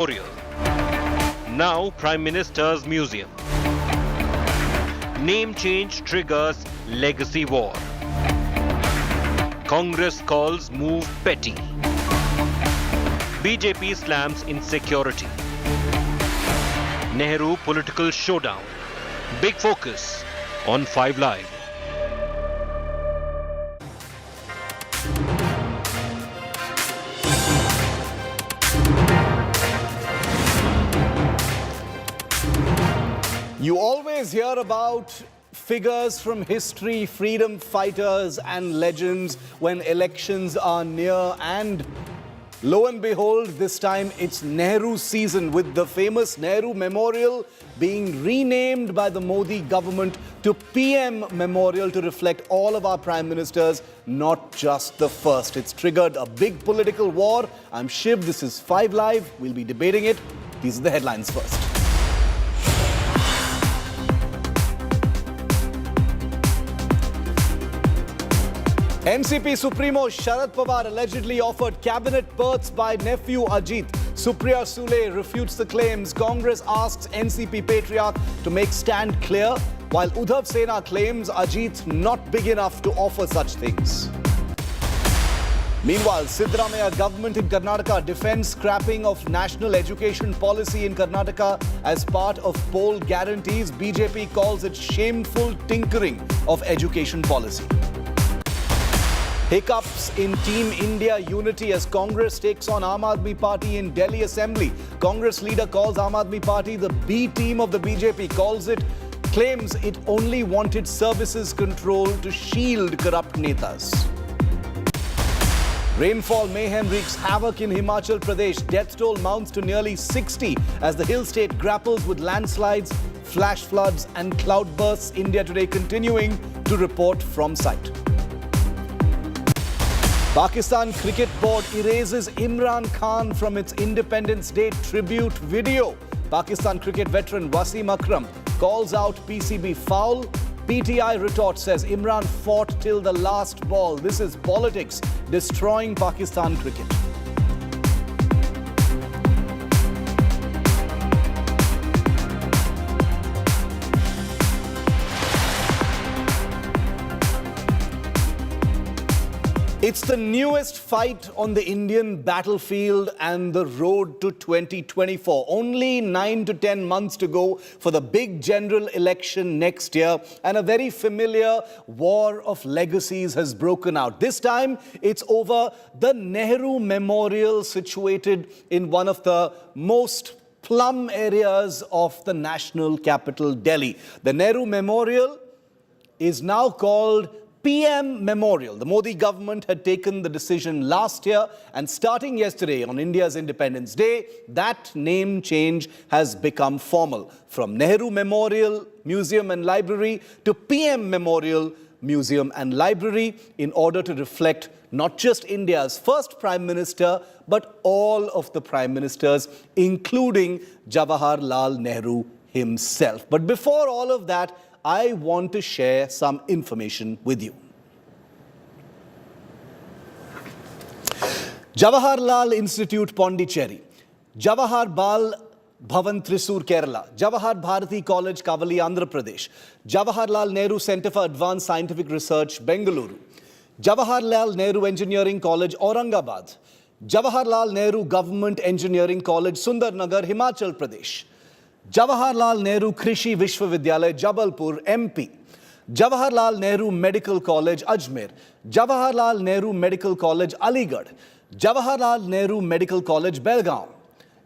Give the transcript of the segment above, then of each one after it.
Memorial, now Prime Minister's Museum. Name change triggers legacy war. Congress calls move petty. BJP slams insecurity. Nehru political showdown. Big focus on 5 Live. You always hear about figures from history, freedom fighters and legends when elections are near, and lo and behold, this time it's Nehru season, with the famous Nehru Memorial being renamed by the Modi government to PM Memorial to reflect all of our prime ministers, not just the first. It's triggered a big political war. I'm Shiv, this is 5 Live. We'll be debating it. These are the headlines first. NCP Supremo Sharad Pawar allegedly offered cabinet berths by nephew Ajit. Supriya Sule refutes the claims. Congress asks NCP patriarch to make stand clear, while Uddhav Sena claims Ajit not big enough to offer such things. Meanwhile, Siddaramaiah government in Karnataka defends scrapping of national education policy in Karnataka as part of poll guarantees. BJP calls it shameful tinkering of education policy. Hiccups in Team India unity as Congress takes on Aam Aadmi Party in Delhi Assembly. Congress leader calls Aam Aadmi Party the B team of the BJP, claims it only wanted services control to shield corrupt netas. Rainfall mayhem wreaks havoc in Himachal Pradesh. Death toll mounts to nearly 60 as the hill state grapples with landslides, flash floods and cloudbursts. India Today continuing to report from site. Pakistan Cricket Board erases Imran Khan from its Independence Day tribute video. Pakistan cricket veteran Wasim Akram calls out PCB foul. PTI retort says Imran fought till the last ball. This is politics destroying Pakistan cricket. It's the newest fight on the Indian battlefield and the road to 2024. Only 9 to 10 months to go for the big general election next year, and a very familiar war of legacies has broken out. This time, it's over the Nehru Memorial, situated in one of the most plum areas of the national capital, Delhi. The Nehru Memorial is now called PM Memorial. The Modi government had taken the decision last year, and starting yesterday on India's Independence Day, that name change has become formal. From Nehru Memorial Museum and Library to PM Memorial Museum and Library, in order to reflect not just India's first Prime Minister, but all of the Prime Ministers, including Jawaharlal Nehru himself. But before all of that, I want to share some information with you. Jawaharlal Institute, Pondicherry. Jawahar Bal Bhavan, Thrissur, Kerala. Jawahar Bharati College, Kavali, Andhra Pradesh. Jawaharlal Nehru Centre for Advanced Scientific Research, Bengaluru. Jawaharlal Nehru Engineering College, Aurangabad. Jawaharlal Nehru Government Engineering College, Sundarnagar, Himachal Pradesh. Jawaharlal Nehru Krishi Vishwavidyalaya, Jabalpur, MP. Jawaharlal Nehru Medical College, Ajmer. Jawaharlal Nehru Medical College, Aligarh. Jawaharlal Nehru Medical College, Belgaum.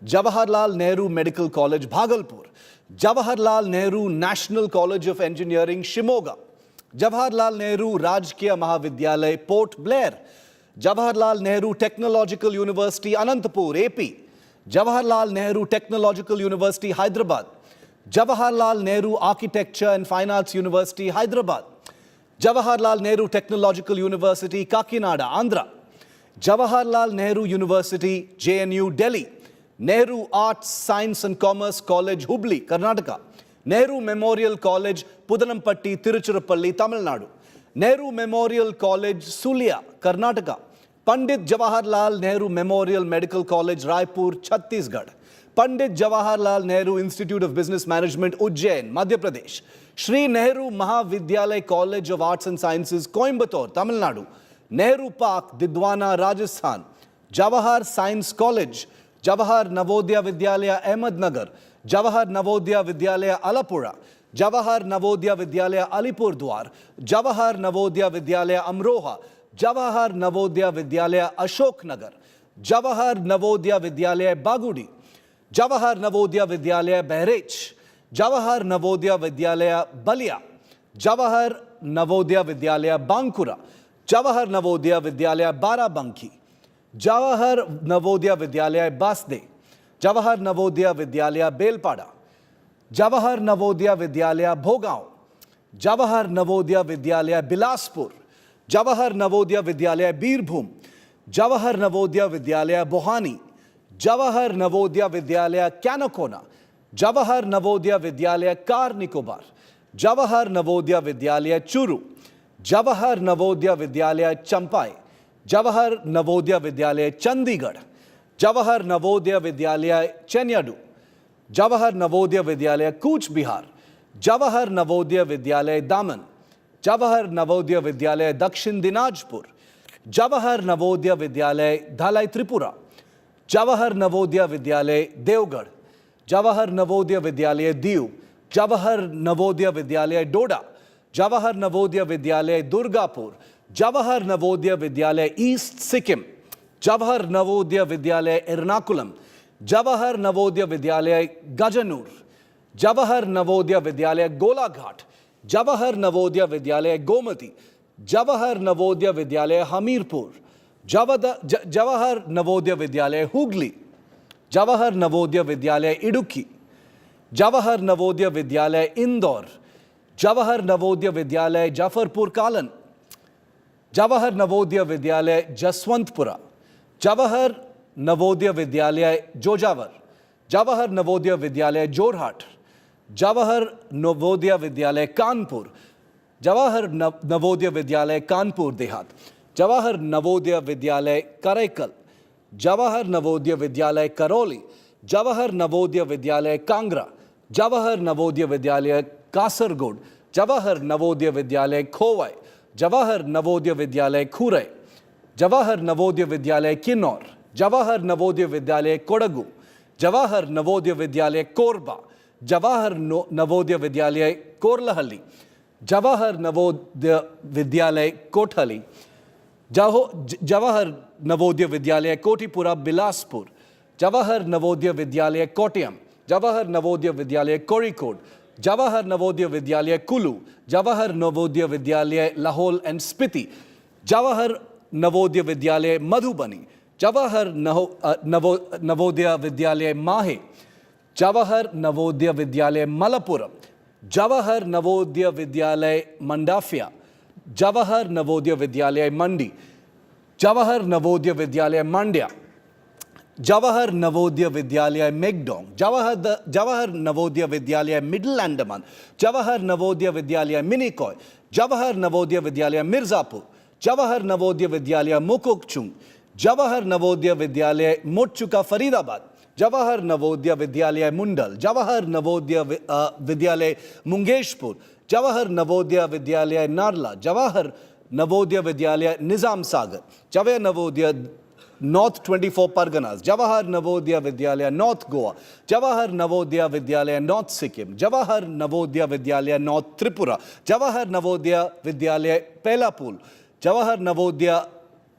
Jawaharlal Nehru Medical College, Bhagalpur. Jawaharlal Nehru National College of Engineering, Shimoga. Jawaharlal Nehru Rajkiya Mahavidyalaya, Port Blair. Jawaharlal Nehru Technological University, Anantapur, AP. Jawaharlal Nehru Technological University, Hyderabad. Jawaharlal Nehru Architecture and Fine Arts University, Hyderabad. Jawaharlal Nehru Technological University, Kakinada, Andhra. Jawaharlal Nehru University, JNU, Delhi. Nehru Arts, Science and Commerce College, Hubli, Karnataka. Nehru Memorial College, Pudanampatti, Tiruchirappalli, Tamil Nadu. Nehru Memorial College, Sulia, Karnataka. Pandit Jawaharlal Nehru Memorial Medical College, Raipur, Chhattisgarh. Pandit Jawaharlal Nehru Institute of Business Management, Ujjain, Madhya Pradesh. Shri Nehru Mahavidyalaya College of Arts and Sciences, Coimbatore, Tamil Nadu. Nehru Park, Didwana, Rajasthan. Jawahar Science College, Jawahar Navodaya Vidyalaya, Ahmednagar. Jawahar Navodaya Vidyalaya, Alapura. Jawahar Navodaya Vidyalaya, Alipurdwar. Jawahar Navodaya Vidyalaya, Amroha. Jawahar Navodaya Vidyalaya, Ashoknagar. Jawahar Navodaya Vidyalaya, Bagudi. Jawahar Navodaya Vidyalaya, Behrech. Jawahar Navodaya Vidyalaya, Balia. Jawahar Navodaya Vidyalaya, Bankura. Jawahar Navodaya Vidyalaya, Barabanki. Jawahar Navodaya Vidyalaya, Basde. Jawahar Navodaya Vidyalaya, Belpada. Jawahar Navodaya Vidyalaya, Bhogaon. Jawahar Navodaya Vidyalaya, Bilaspur. Jawahar Navodaya Vidyalaya, Birbhum. Jawahar Navodaya Vidyalaya, Bohani. Jawahar Navodaya Vidyalaya, Canacona. Jawahar Navodaya Vidyalaya, Kar Nicobar. Jawahar Navodaya Vidyalaya, Churu. Jawahar Navodaya Vidyalaya, Champai. Jawahar Navodaya Vidyalaya, Chandigarh. Jawahar Navodaya Vidyalaya, Chenyadu. Jawahar Navodaya Vidyalaya, Cooch Bihar. Jawahar Navodaya Vidyalaya, Daman. Jawahar Navodaya Vidyalaya, Dakshin Dinajpur. Jawahar Navodaya Vidyalaya, Dhalai Tripura. Jawahar Navodaya Vidyalaya, Devgarh. Jawahar Navodaya Vidyalaya, Diu. Jawahar Navodaya Vidyalaya, Doda. Jawahar Navodaya Vidyalaya, Durgapur. Jawahar Navodaya Vidyalaya, East Sikkim. Jawahar Navodaya Vidyalaya, Ernakulam. Jawahar Navodaya Vidyalaya, Gajanur. Jawahar Navodaya Vidyalaya, Golaghat. Jawahar Navodaya Vidyalaya, Gomati. Jawahar Navodaya Vidyalaya, Hamirpur. Jawahar Navodaya Vidyalaya, Hooghly. Jawahar Navodaya Vidyalaya, Idukki. Jawahar Navodaya Vidyalaya, Indore. Jawahar Navodaya Vidyalaya, Jafarpur Kalan. Jawahar Navodaya Vidyalaya, Jaswantpura. Jawahar Navodaya Vidyalaya, Jojawar. Jawahar Navodaya Vidyalaya, Jorhat. Jawahar Navodaya Vidyalaya, Kanpur. Jawahar Navodaya Vidyalaya, Kanpur Dehat. Jawahar Navodaya Vidyalaya, Karaikal. Jawahar Navodaya Vidyalaya, Karoli. Jawahar Navodaya Vidyalaya, Kangra. Jawahar Navodaya Vidyalaya, Kasargod. Jawahar Navodaya Vidyalaya, Khowai. Jawahar Navodaya Vidyalaya, Khurai. Jawahar Navodaya Vidyalaya, Kinnor. Jawahar Navodaya Vidyalaya, Kodagu. Jawahar Navodaya Vidyalaya, Korba. Jawahar Navodaya Vidyalaya, Korlahalli. Jawahar Navodaya Vidyalaya, Kothali. Jawahar Navodaya Vidyalaya, Kotipura, Bilaspur. Jawahar Navodaya Vidyalaya, Kottayam. Jawahar Navodaya Vidyalaya, Kozhikode. Jawahar Navodaya Vidyalaya, Kulu. Jawahar Navodaya Vidyalaya, Lahore and Spiti. Jawahar Navodaya Vidyalaya, Madhubani. Jawahar Navodaya Vidyalaya, Mahe. Jawahar Navodaya Vidyalaya, Malappuram. Jawahar Navodaya Vidyalaya, Mandafia. Jawahar Navodaya Vidyalaya, Mandi. Jawahar Navodaya Vidyalaya, Mandya. Jawahar Navodaya Vidyalaya, Megdong. Jawahar Navodaya Vidyalaya, Middle Andaman. Jawahar Navodaya Vidyalaya, Minikoy. Jawahar Navodaya Vidyalaya, Mirzapur. Jawahar Navodaya Vidyalaya, Mukokchung. Jawahar Navodaya Vidyalaya, Motchuka, Faridabad. Jawahar Navodaya Vidyalaya, Mundal. Jawahar Navodaya Vidyalaya, Mungeshpur. Jawahar Navodaya Vidyalaya, Narla. Jawahar Navodaya Vidyalaya, Nizam Sagar. Jawahar Navodaya, North 24 Parganas. Jawahar Navodaya Vidyalaya, North Goa. Jawahar Navodaya Vidyalaya, North Sikkim. Jawahar Navodaya Vidyalaya, North Tripura. Jawahar Navodaya Vidyalaya, Pelapul. Jawahar Navodaya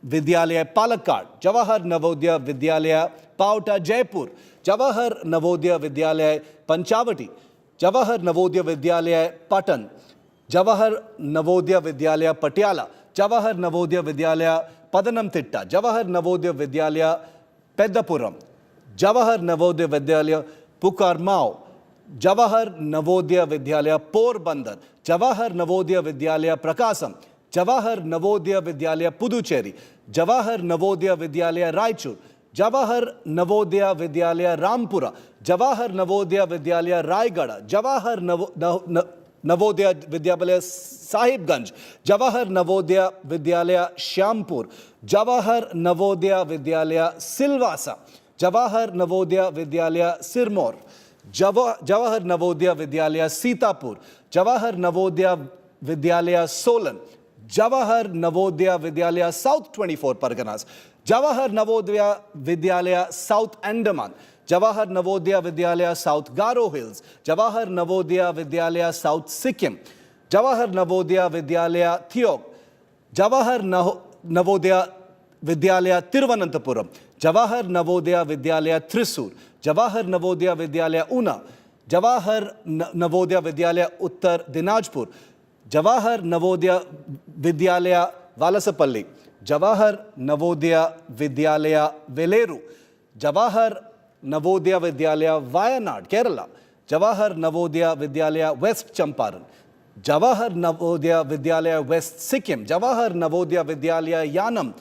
Vidyalaya, Palakkad. Jawahar Navodaya Vidyalaya, Pauta, Jaipur. Jawahar Navodaya Vidyalaya, Panchavati. Jawahar Navodaya Vidyalaya, Patan. Jawahar Navodaya Vidyalaya, Patiala. Jawahar Navodaya Vidyalaya, Padanamthitta. Jawahar Navodaya Vidyalaya, Peddapuram. Jawahar Navodaya Vidyalaya, Pukarmao. Jawahar Navodaya Vidyalaya, Porbandar. Jawahar Navodaya Vidyalaya, Prakasam. Jawahar Navodaya Vidyalaya, Puducherry. Jawahar Navodaya Vidyalaya, Raichur. Jawahar Navodaya Vidyalaya, Rampura. Jawahar Navodaya Vidyalaya, Raigada. Jawahar Navodaya Vidyalaya, Sahibganj. Jawahar Navodaya Vidyalaya, Syampur. Jawahar Navodaya Vidyalaya, Silvassa. Jawahar Navodaya Vidyalaya Sirmaur, Jawahar Navodaya Vidyalaya Sitapur, Jawahar Navodaya Vidyalaya Solan, Jawahar Navodaya Vidyalaya South 24 Parganas, Jawahar Navodaya Vidyalaya South Andaman, Jawahar Navodaya Vidyalaya South Garo Hills, Jawahar Navodaya Vidyalaya South Sikkim, Jawahar Navodaya Vidyalaya Thiog, Jawahar Navodaya Vidyalaya Tiruvananthapuram, Jawahar Navodaya Vidyalaya Thrissur, Jawahar Navodaya Vidyalaya Una, Jawahar Navodaya Vidyalaya Uttar Dinajpur, Jawahar Navodaya Vidyalaya Valasapalli, Jawahar Navodaya Vidyalaya Veleru, Jawahar Navodaya Vidyalaya Wayanad, Kerala, Jawahar Navodaya Vidyalaya West Champaran, Jawahar Navodaya Vidyalaya West Sikkim, Jawahar Navodaya Vidyalaya Yanam,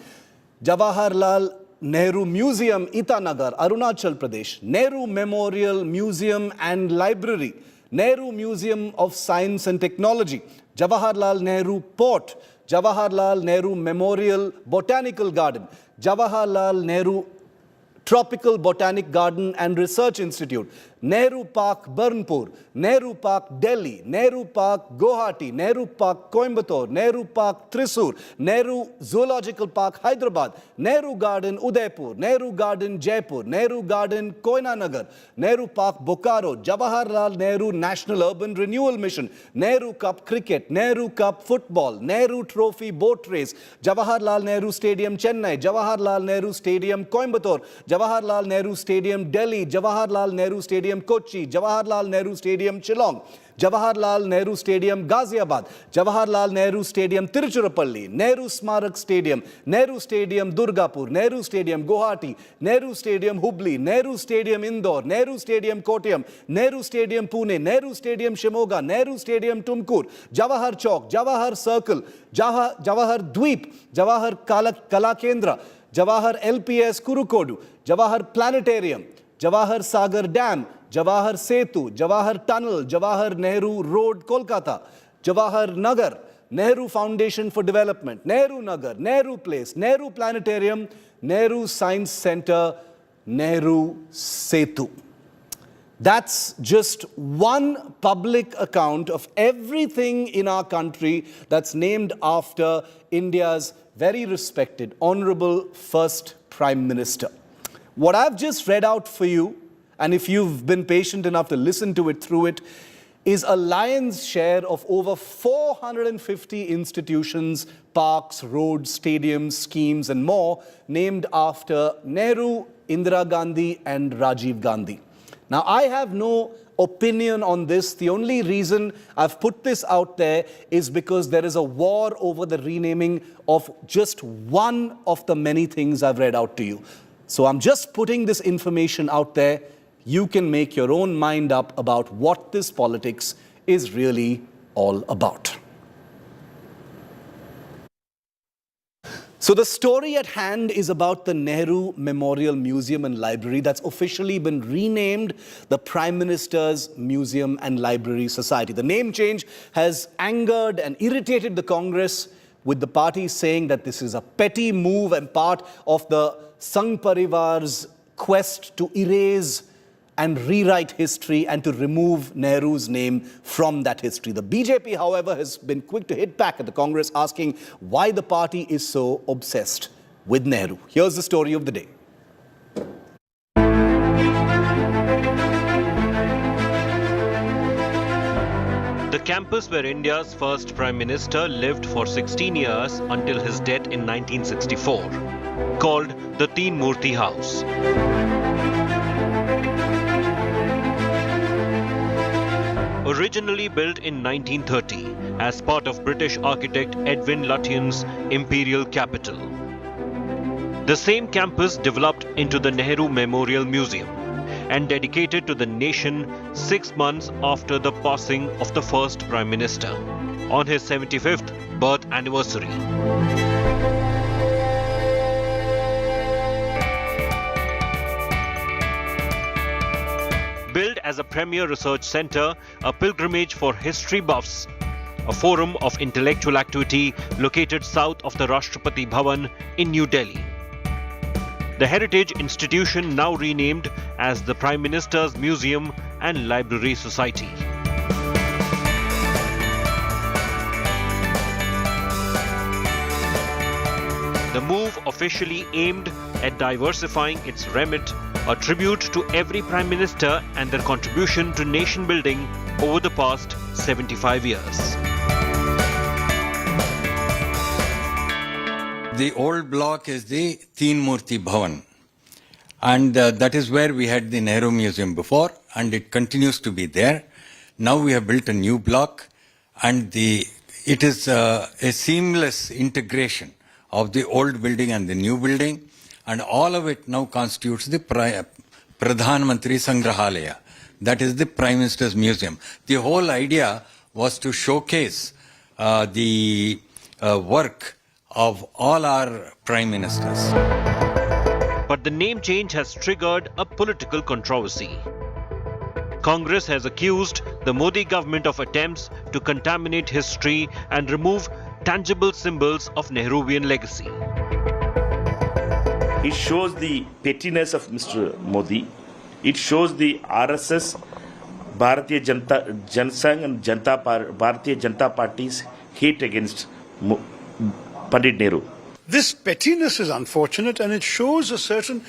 Jawaharlal Nehru Museum, Itanagar, Arunachal Pradesh, Nehru Memorial Museum and Library, Nehru Museum of Science and Technology, Jawaharlal Nehru Port, Jawaharlal Nehru Memorial Botanical Garden, Jawaharlal Nehru Tropical Botanic Garden and Research Institute, Nehru Park Burnpur, Nehru Park Delhi, Nehru Park Guwahati, Nehru Park Coimbatore, Nehru Park Thrissur, Nehru Zoological Park Hyderabad, Nehru Garden Udaipur, Nehru Garden Jaipur, Nehru Garden Koinanagar, Nehru Park Bokaro, Jawaharlal Nehru National Urban Renewal Mission, Nehru Cup Cricket, Nehru Cup Football, Nehru Trophy Boat Race, Jawaharlal Nehru Stadium Chennai, Jawaharlal Nehru Stadium Coimbatore, Jawaharlal Nehru Stadium Delhi, Jawaharlal Nehru Stadium Kochi, Jawaharlal Nehru Stadium Shillong, Jawaharlal Nehru Stadium Ghaziabad, Jawaharlal Nehru Stadium Tiruchirappalli, Nehru Smarak Stadium, Nehru Stadium Durgapur, Nehru Stadium Guwahati, Nehru Stadium Hubli, Nehru Stadium Indore, Nehru Stadium Kottayam, Nehru Stadium Pune, Nehru Stadium Shimoga, Nehru Stadium Tumkur, Jawahar Chowk, Jawahar Circle, Jawahar Dweep, Jawahar Kala Kendra, Jawahar LPS Kurukodu, Jawahar Planetarium, Jawahar Sagar Dam, Jawahar Setu, Jawahar Tunnel, Jawahar Nehru Road, Kolkata, Jawahar Nagar, Nehru Foundation for Development, Nehru Nagar, Nehru Place, Nehru Planetarium, Nehru Science Center, Nehru Setu. That's just one public account of everything in our country that's named after India's very respected, honorable first Prime Minister. What I've just read out for you, and if you've been patient enough to listen to it through it, is a lion's share of over 450 institutions, parks, roads, stadiums, schemes, and more named after Nehru, Indira Gandhi, and Rajiv Gandhi. Now, I have no opinion on this. The only reason I've put this out there is because there is a war over the renaming of just one of the many things I've read out to you. So I'm just putting this information out there. You can make your own mind up about what this politics is really all about. So the story at hand is about the Nehru Memorial Museum and Library that's officially been renamed the Prime Minister's Museum and Library Society. The name change has angered and irritated the Congress, with the party saying that this is a petty move and part of the Sangh Parivar's quest to erase and rewrite history and to remove Nehru's name from that history. The BJP, however, has been quick to hit back at the Congress, asking why the party is so obsessed with Nehru. Here's the story of the day. The campus where India's first Prime Minister lived for 16 years until his death in 1964, called the Teen Murti House. Originally built in 1930 as part of British architect Edwin Lutyen's imperial capital. The same campus developed into the Nehru Memorial Museum and dedicated to the nation 6 months after the passing of the first Prime Minister on his 75th birth anniversary. Built as a premier research center, a pilgrimage for history buffs, a forum of intellectual activity located south of the Rashtrapati Bhavan in New Delhi. The heritage institution now renamed as the Prime Minister's Museum and Library Society. The move officially aimed at diversifying its remit, a tribute to every Prime Minister and their contribution to nation building over the past 75 years. The old block is the Teen Murti Bhavan, and that is where we had the Nehru Museum before, and it continues to be there. Now we have built a new block, and it is a seamless integration of the old building and the new building, and all of it now constitutes the Pradhan Mantri Sangrahalaya. That is the Prime Minister's Museum. The whole idea was to showcase the work of all our Prime Ministers. But the name change has triggered a political controversy. Congress has accused the Modi government of attempts to contaminate history and remove tangible symbols of Nehruvian legacy. It shows the pettiness of Mr. Modi. It shows the RSS, Bharatiya Janasangh and Bharatiya Janata Party's hate against Pandit Nehru. This pettiness is unfortunate, and it shows a certain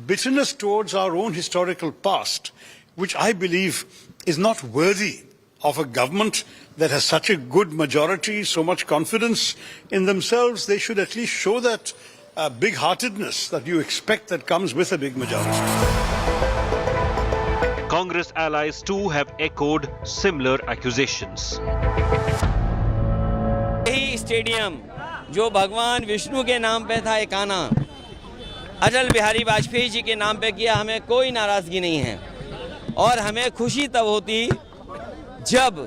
bitterness towards our own historical past, which I believe is not worthy of a government that has such a good majority, so much confidence in themselves. They should at least show that big-heartedness that you expect that comes with a big majority. Congress allies too have echoed similar accusations. Stadium जो भगवान विष्णु के नाम पे था एक आना, अटल बिहारी वाजपेयी जी के नाम पे किया, हमें कोई नाराजगी नहीं है। और हमें खुशी तब होती जब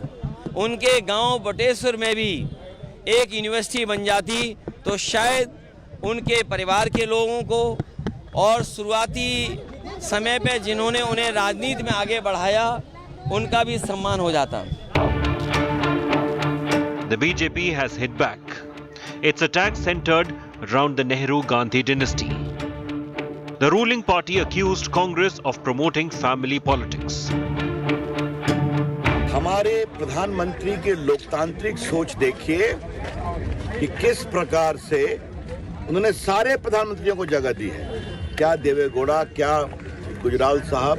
उनके गांव बटेश्वर में भी एक यूनिवर्सिटी बन जाती, तो शायद उनके परिवार के लोगों को और शुरुआती समय पे जिन्होंने उन्हें राजनीति में आगे बढ़ाया, उनका भी सम्मान हो जाता। The BJP has hit back. Its attack centered around the Nehru-Gandhi dynasty. The ruling party accused Congress of promoting family politics. हमारे प्रधानमंत्री के लोकतांत्रिक सोच देखिए कि किस प्रकार से उन्होंने सारे प्रधानमंत्रियों को जगह दी है। क्या देवेगौड़ा, क्या गुजराल साहब,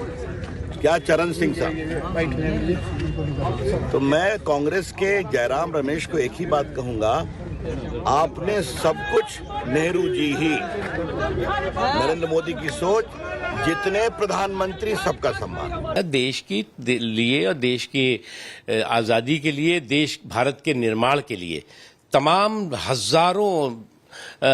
क्या चरण सिंह साहब। तो मैं कांग्रेस के जयराम रमेश को एक ही बात कहूंगा, आपने सब कुछ नेहरू जी ही, नरेंद्र मोदी की सोच, जितने प्रधानमंत्री सबका सम्मान। देश के लिए और देश की आज़ादी के लिए, देश भारत के निर्माण के लिए तमाम हजारों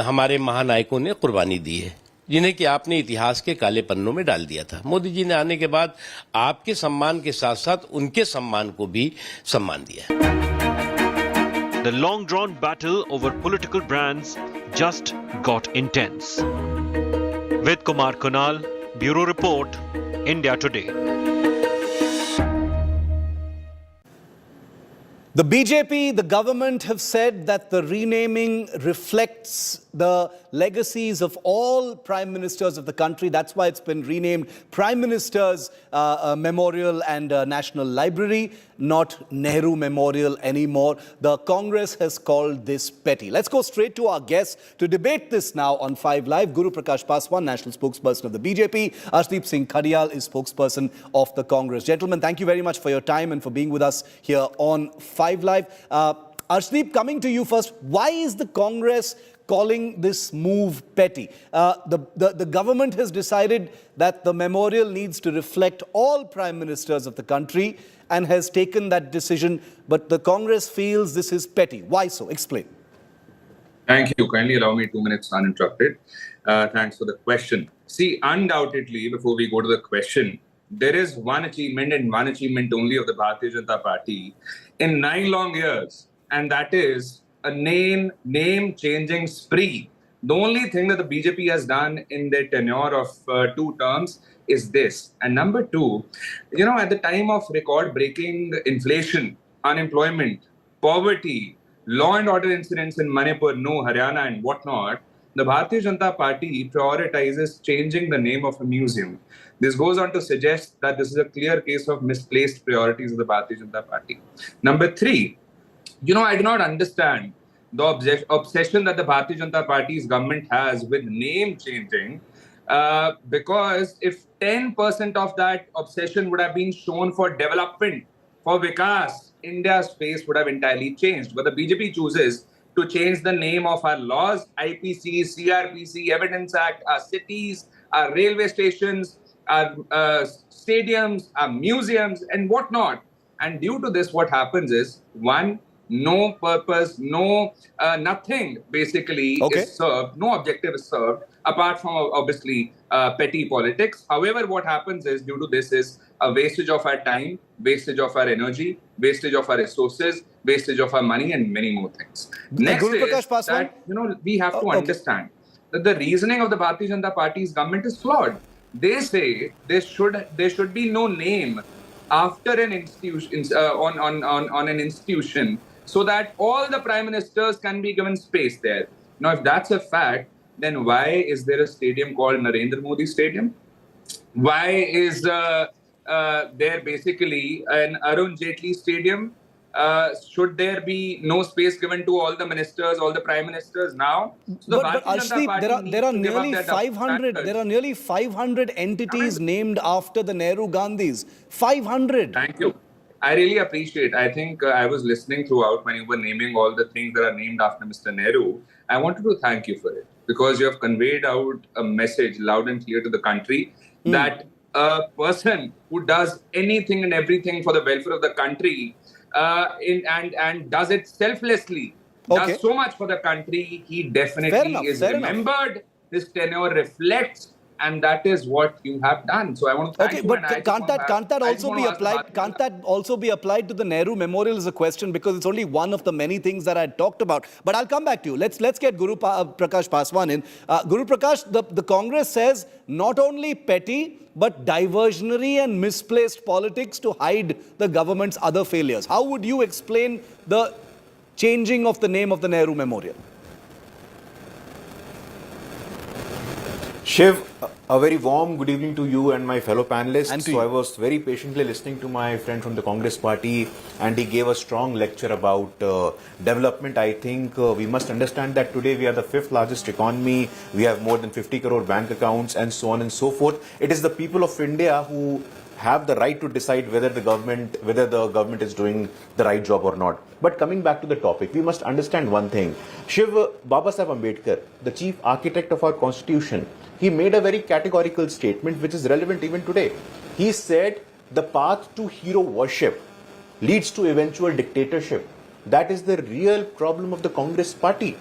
हमारे महानायकों ने कुर्बानी दी है, जिन्हें कि आपने इतिहास के काले पन्नों में डाल दिया था। मोदी जी ने आने के बाद आपके सम्मान के साथ साथ उनके सम्मान को भी सम्मान दिया है। The long-drawn battle over political brands just got intense. With Kumar Kunal, Bureau Report, India Today. The BJP, the government have said that the renaming reflects the legacies of all prime ministers of the country. That's why it's been renamed Prime Minister's Memorial and National Library, not Nehru Memorial anymore. The Congress has called this petty. Let's go straight to our guests to debate this now on 5 Live. Guru Prakash Paswan, national spokesperson of the BJP. Arshdeep Singh Khadiyal is spokesperson of the Congress. Gentlemen, thank you very much for your time and for being with us here on 5 Live. Arshdeep, coming to you first. Why is the Congress calling this move petty? The government has decided that the memorial needs to reflect all prime ministers of the country and has taken that decision, but the Congress feels this is petty. Why so? Explain. Thank you. Kindly allow me 2 minutes uninterrupted. Thanks for the question. See, undoubtedly, before we go to the question, there is one achievement and one achievement only of the Bharatiya Janata Party in 9 long years, and that is a name-changing spree. The only thing that the BJP has done in their tenure of 2 terms is this. And number 2, at the time of record-breaking inflation, unemployment, poverty, law and order incidents in Manipur, Haryana and whatnot, the Bharatiya Janata Party prioritizes changing the name of a museum. This goes on to suggest that this is a clear case of misplaced priorities of the Bharatiya Janata Party. Number three, I do not understand the obsession that the Bharatiya Janata Party's government has with name changing, because if 10% of that obsession would have been shown for development, for Vikas, India's face would have entirely changed. But the BJP chooses to change the name of our laws, IPC, CRPC, Evidence Act, our cities, our railway stations, our stadiums, our museums, and whatnot. And due to this, what happens is, one, no purpose, nothing basically is served, no objective is served, apart from obviously petty politics. However, what happens is, due to this, is a wastage of our time, wastage of our energy, wastage of our resources, wastage of our money, and many more things. Next is that, we have to understand that the reasoning of the Bharatiya Janata Party's government is flawed. They say there should be no name after an institution on an institution, so that all the prime ministers can be given space there. Now, if that's a fact, then why is there a stadium called Narendra Modi Stadium? Why is there basically an Arun Jaitley Stadium? Should there be no space given to all the ministers, all the prime ministers now? So but Arshdeep, there are nearly 500. There are nearly 500 entities named after the Nehru Gandhis. 500. Thank you. I really appreciate. I think I was listening throughout when you were naming all the things that are named after Mr. Nehru. I wanted to thank you for it, because you have conveyed out a message loud and clear to the country that a person who does anything and everything for the welfare of the country and does it selflessly, does so much for the country, he definitely is remembered. His tenure reflects, and that is what you have done. So I want to thank you. But can't that also be applied? Can't that also be applied to the Nehru Memorial? Is a question, because it's only one of the many things that I talked about. But I'll come back to you. Let's get Guru Prakash Paswan in. Guru Prakash, the Congress says not only petty but diversionary and misplaced politics to hide the government's other failures. How would you explain the changing of the name of the Nehru Memorial? Shiv, a very warm good evening to you and my fellow panelists. So I was very patiently listening to my friend from the Congress party, and he gave a strong lecture about development. I think we must understand that today we are the 5th largest economy. We have more than 50 crore bank accounts and so on and so forth. It is the people of India who have the right to decide whether the government is doing the right job or not. But coming back to the topic, we must understand one thing. Shiv, Baba Saheb Ambedkar, the chief architect of our constitution, he made a very categorical statement which is relevant even today. He said the path to hero worship leads to eventual dictatorship. That is the real problem of the Congress party.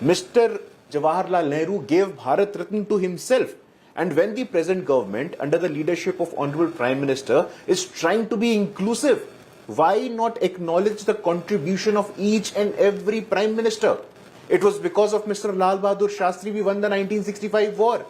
Mr. Jawaharlal Nehru gave Bharat Ratna to himself. And when the present government, under the leadership of Honorable Prime Minister, is trying to be inclusive, why not acknowledge the contribution of each and every Prime Minister? It was because of Mr. Lal Bahadur Shastri we won the 1965 war.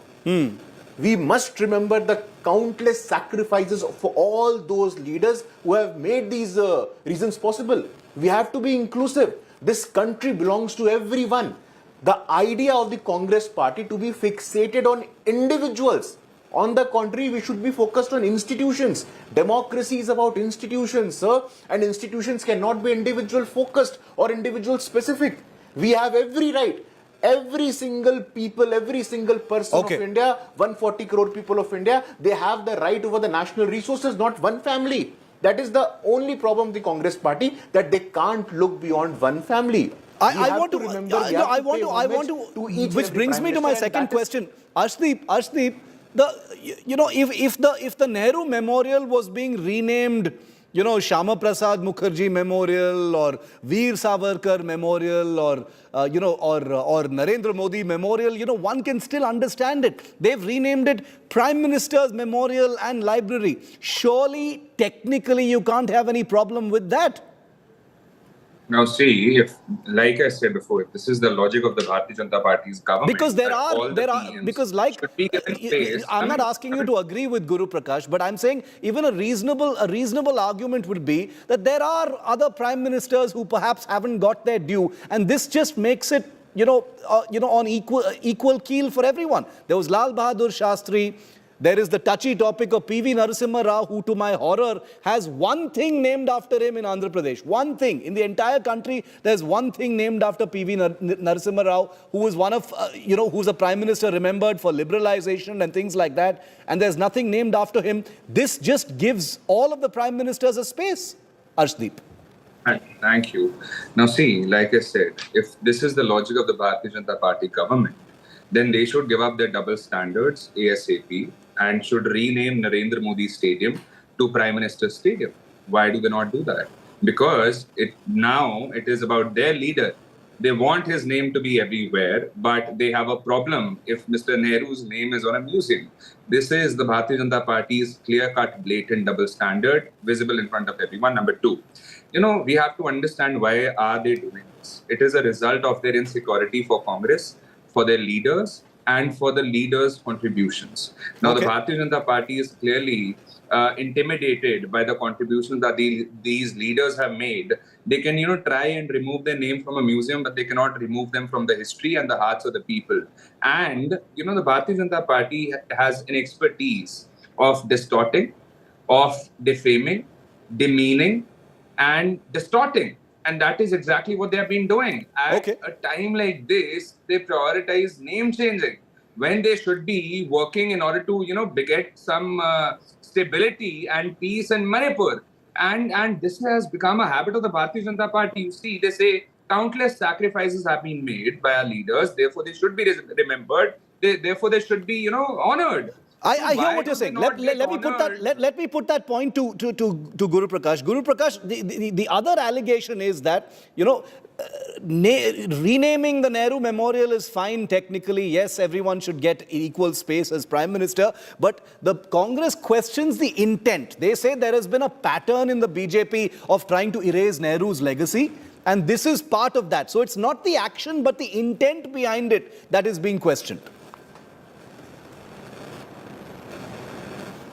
We must remember the countless sacrifices for all those leaders who have made these reasons possible. We have to be inclusive. This country belongs to everyone. The idea of the Congress party to be fixated on individuals. On the contrary, we should be focused on institutions. Democracy is about institutions, sir. And institutions cannot be individual focused or individual specific. We have every right. Every single people, every single person of India, 140 crore people of India, they have the right over the national resources, not one family. That is the only problem of the Congress party, that they can't look beyond one family. I want to, which brings me to my second question. Arshdeep, if the Nehru Memorial was being renamed, Shama Prasad Mukherjee Memorial or Veer Savarkar Memorial or Narendra Modi Memorial, one can still understand it. They've renamed it Prime Minister's Memorial and Library. Surely, technically, you can't have any problem with that. Now, see, if, like I said before, if this is the logic of the Bharatiya Janata Party's government, because I'm not asking you to agree with Guru Prakash, but I'm saying even a reasonable argument would be that there are other prime ministers who perhaps haven't got their due, and this just makes it on equal keel for everyone. There was Lal Bahadur Shastri. There is the touchy topic of P.V. Narasimha Rao, who, to my horror, has one thing named after him in Andhra Pradesh. One thing. In the entire country, there's one thing named after P.V. Narasimha Rao, who was one of, who's a prime minister remembered for liberalization and things like that. And there's nothing named after him. This just gives all of the prime ministers a space. Arshdeep. Thank you. Now see, like I said, if this is the logic of the Bharatiya Janata Party government, then they should give up their double standards ASAP and should rename Narendra Modi Stadium to Prime Minister Stadium. Why do they not do that? Because now it is about their leader. They want his name to be everywhere, but they have a problem if Mr. Nehru's name is on a museum. This is the Bharatiya Janata Party's clear-cut, blatant double standard, visible in front of everyone. Number two, we have to understand why are they doing this. It is a result of their insecurity for Congress, for their leaders, and for the leaders' contributions. Now, the Bharatiya Janata Party is clearly intimidated by the contributions that these leaders have made. They can, try and remove their name from a museum, but they cannot remove them from the history and the hearts of the people. And, the Bharatiya Janata Party has an expertise of distorting, of defaming, demeaning, and distorting. And that is exactly what they have been doing. At a time like this, they prioritize name changing when they should be working in order to, beget some stability and peace in Manipur. And this has become a habit of the Bharatiya Janata Party. You see, they say countless sacrifices have been made by our leaders. Therefore, they should be remembered. Therefore, they should be, honored. I hear what you're saying. Let me put that point to Guru Prakash. Guru Prakash, the other allegation is that, renaming the Nehru Memorial is fine technically. Yes, everyone should get equal space as Prime Minister. But the Congress questions the intent. They say there has been a pattern in the BJP of trying to erase Nehru's legacy. And this is part of that. So it's not the action, but the intent behind it that is being questioned.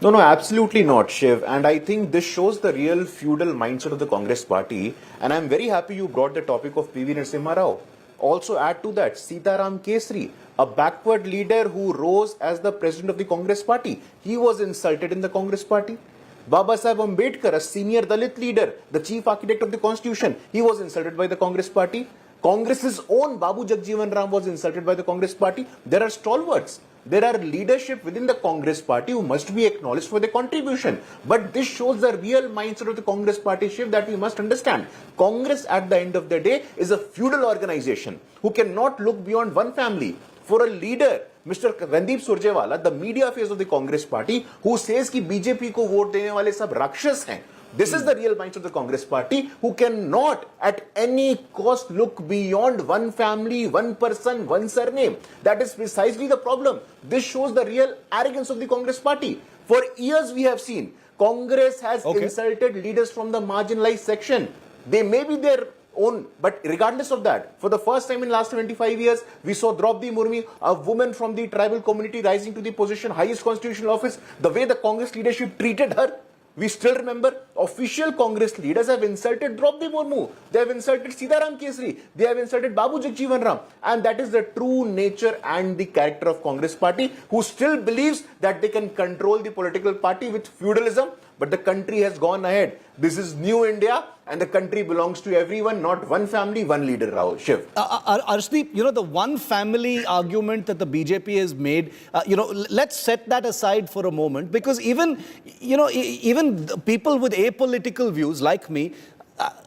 No, absolutely not, Shiv. And I think this shows the real feudal mindset of the Congress party. And I'm very happy you brought the topic of P.V. Narasimha Rao. Also add to that, Sitaram Kesri, a backward leader who rose as the president of the Congress party. He was insulted in the Congress party. Baba Saheb Ambedkar, a senior Dalit leader, the chief architect of the constitution, he was insulted by the Congress party. Congress's own Babu Jagjeevan Ram was insulted by the Congress party. There are stalwarts. There are leadership within the Congress party who must be acknowledged for their contribution. But this shows the real mindset of the Congress party, Shiv, that we must understand. Congress, at the end of the day, is a feudal organization who cannot look beyond one family. For a leader, Mr. Randeep Surjewala, the media face of the Congress party, who says कि BJP को vote देने वाले सब राक्षस हैं. This is the real mindset of the Congress party, who cannot at any cost look beyond one family, one person, one surname. That is precisely the problem. This shows the real arrogance of the Congress party. For years we have seen Congress has insulted leaders from the marginalized section. They may be their own, but regardless of that, for the first time in the last 25 years, we saw Draupadi Murmu, a woman from the tribal community, rising to the position, highest constitutional office. The way the Congress leadership treated her, we still remember. Official Congress leaders have insulted Draupadi Murmu. They have insulted Sitaram Kesri. They have insulted Babu Jagjeevan Ram. And that is the true nature and the character of Congress party, who still believes that they can control the political party with feudalism. But the country has gone ahead. This is new India, and the country belongs to everyone, not one family, one leader, Rahul. Shiv. Arshdeep, the one family argument that the BJP has made, let's set that aside for a moment, because even people with apolitical views like me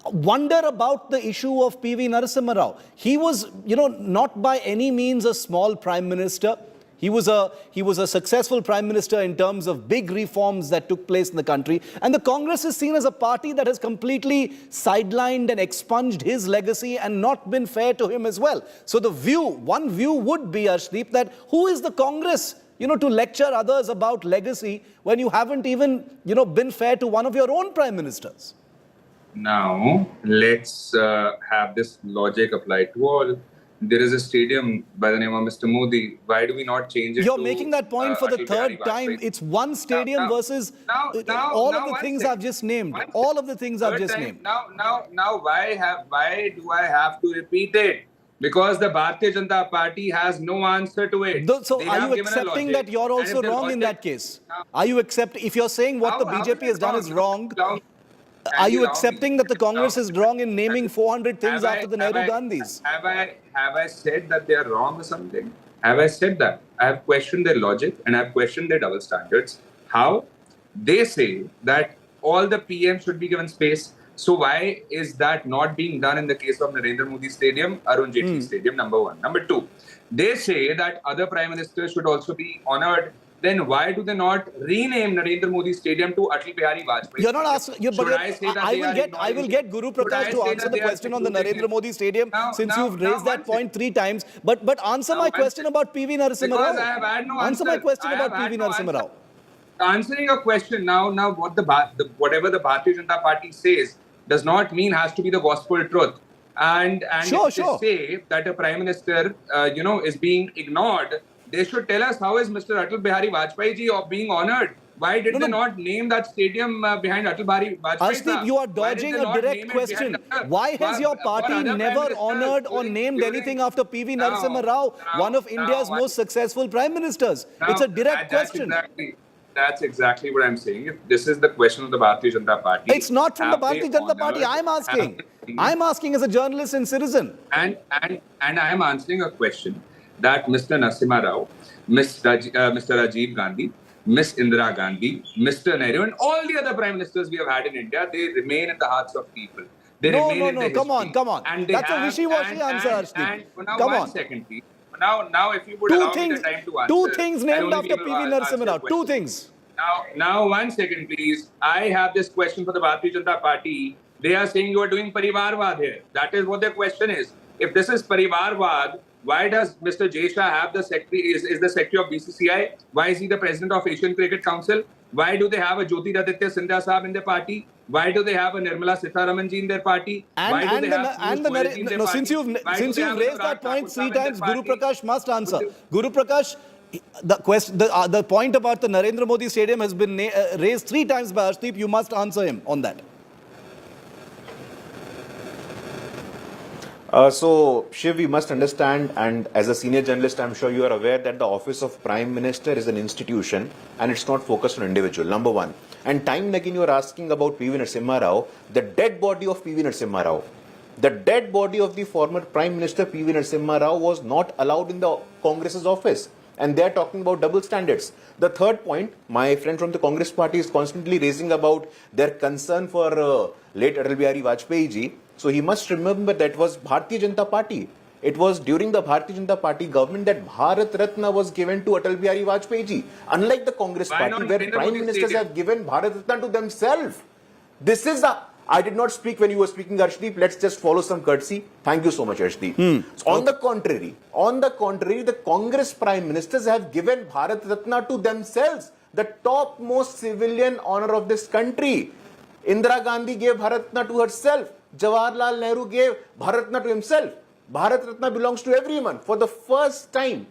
wonder about the issue of P.V. Narasimha Rao. He was, not by any means a small prime minister. He was a successful prime minister in terms of big reforms that took place in the country. And the Congress is seen as a party that has completely sidelined and expunged his legacy and not been fair to him as well. So one view would be, Arshdeep, that who is the Congress, to lecture others about legacy when you haven't even, been fair to one of your own prime ministers? Now, let's have this logic applied to all. There is a stadium by the name of Mr. Modi. Why do we not change it? You're making that point for the third time. It's one stadium versus all of the things I've just named. All of the things I've just named. Now, why do I have to repeat it? Because the Bharatiya Janata Party has no answer to it. So They are have you given a accepting logic, that you're and also if the wrong in that logic- case? Are you if you're saying what the How is BJP it has done wrong? is wrong, are Kindly you allow me. accepting that the Congress is wrong in naming 400 things Have after the Nehru Gandhis? Have I said that they are wrong or something? Have I said that? I have questioned their logic and I have questioned their double standards. How? They say that all the PM should be given space. So why is that not being done in the case of Narendra Modi Stadium, Arun Jaitley Stadium, number one? Number two, they say that other prime ministers should also be honored. Then why do they not rename Narendra Modi Stadium to Atal Bihari Vajpayee? You're not asking. I will get Guru Prakash to answer the question on the Narendra Modi Stadium since you've raised that point 3 times. But answer my question about PV Narasimha Rao. Because I have had no Answer my answer. question I have about had PV no Narasimha Rao. Answering a question now what whatever the Bharatiya Janata Party says does not mean has to be the gospel truth. And Sure, if they sure. say that a prime minister is being ignored, they should tell us how is Mr. Atal Bihari Vajpayee ji being honored. Why did they not name that stadium behind Atal Bihari Vajpayee? Arshdeep, you are dodging a direct question. Why has your party never honored or named anything after PV Narasimha Rao, one of India's most successful prime ministers? It's a direct question. That's exactly what I'm saying. If this is the question of the Bharatiya Janata Party, It's not from the Bharatiya Janata Party. I'm asking. I'm asking as a journalist and citizen. And I am answering a question that Mr. Narasimha Rao, Mr. Rajiv Gandhi, Miss Indira Gandhi, Mr. Nehru, and all the other prime ministers we have had in India, they remain in the hearts of people. They remain in the come history. on. And That's a wishy-washy answer, Arshdeep. Now, Come one on. second, please. Now, if you would allow me the time to answer. Two things I'll named only after be able PV to answer Narasimha Rao. your question. Two things. Now, 1 second, please. I have this question for the Bharatiya Janata Party. They are saying you are doing Parivarvad here. That is what their question is. If this is Parivarvad, why does Mr. Jay Shah have the secretary, is the secretary of BCCI? Why is he the president of Asian Cricket Council? Why do they have a Jyotiraditya Sindhya Sahab in their party? Why do they have a Nirmala Sitharaman ji in their party? Since you've raised that point 3 times, Guru Prakash must answer. Guru Prakash, the point about the Narendra Modi Stadium has been raised 3 times by Arshdeep. You must answer him on that. So, Shiv, we must understand, and as a senior journalist, I'm sure you are aware that the office of Prime Minister is an institution and it's not focused on individual, number one. And time and again, you are asking about PV Narasimha Rao, the dead body of PV Narasimha Rao. The dead body of the former Prime Minister PV Narasimha Rao was not allowed in the Congress's office. And they are talking about double standards. The third point, my friend from the Congress party is constantly raising about their concern for late Atal Bihari Vajpayee ji. So he must remember that was Bharatiya Janata Party. It was during the Bharatiya Janata Party government that Bharat Ratna was given to Atal Bihari Vajpayee ji. Unlike the Congress party where prime ministers have given Bharat Ratna to themselves. This is I did not speak when you were speaking, Arshdeep. Let's just follow some courtesy. Thank you so much, Arshdeep. On the contrary, the Congress prime ministers have given Bharat Ratna to themselves, the topmost civilian honor of this country. Indira Gandhi gave Bharat Ratna to herself. Jawaharlal Nehru gave Bharat Ratna to himself. Bharat Ratna belongs to everyone. For the first time,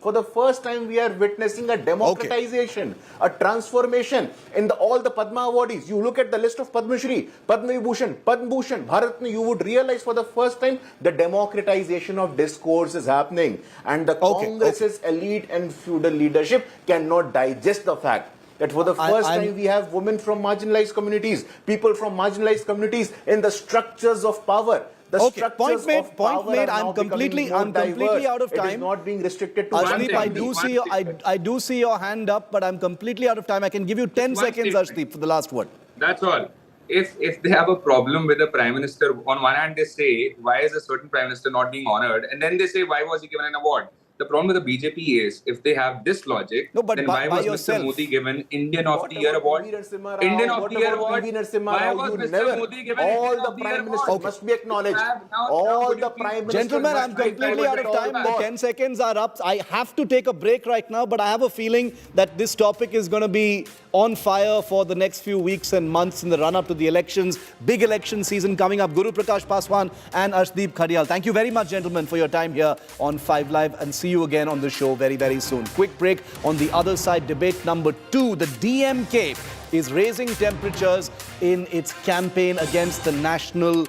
we are witnessing a democratization, a transformation in all the Padma awardees. You look at the list of Padma Shri, Padma Vibhushan, Padma Bhushan, Bharat Ratna, you would realize for the first time the democratization of discourse is happening. And the Congress's elite and feudal leadership cannot digest the fact that for the first time we have women from marginalized communities, people from marginalized communities in the structures of power. Point made. I'm completely out of time. It is not being restricted to Arshdeep, I do see your hand up, but I'm completely out of time. I can give you 10 seconds, Arshdeep, for the last word. That's all. If they have a problem with the prime minister, on one hand they say, why is a certain prime minister not being honored? And then they say, why was he given an award? The problem with the BJP is, if they have this logic, then why was Mr. Modi given Indian of the Year award? Indian of the Year award? Why was Mr. Modi given Indian of the Year award? Must be acknowledged. All the prime ministers. Gentlemen, I'm completely out of time. The 10 seconds are up. I have to take a break right now, but I have a feeling that this topic is going to be on fire for the next few weeks and months in the run-up to the elections. Big election season coming up. Guru Prakash Paswan and Arshdeep Khadial. Thank you very much, gentlemen, for your time here on 5 Live, and see you again on the show very, very soon. Quick break. On the other side, debate number 2. The DMK is raising temperatures in its campaign against the National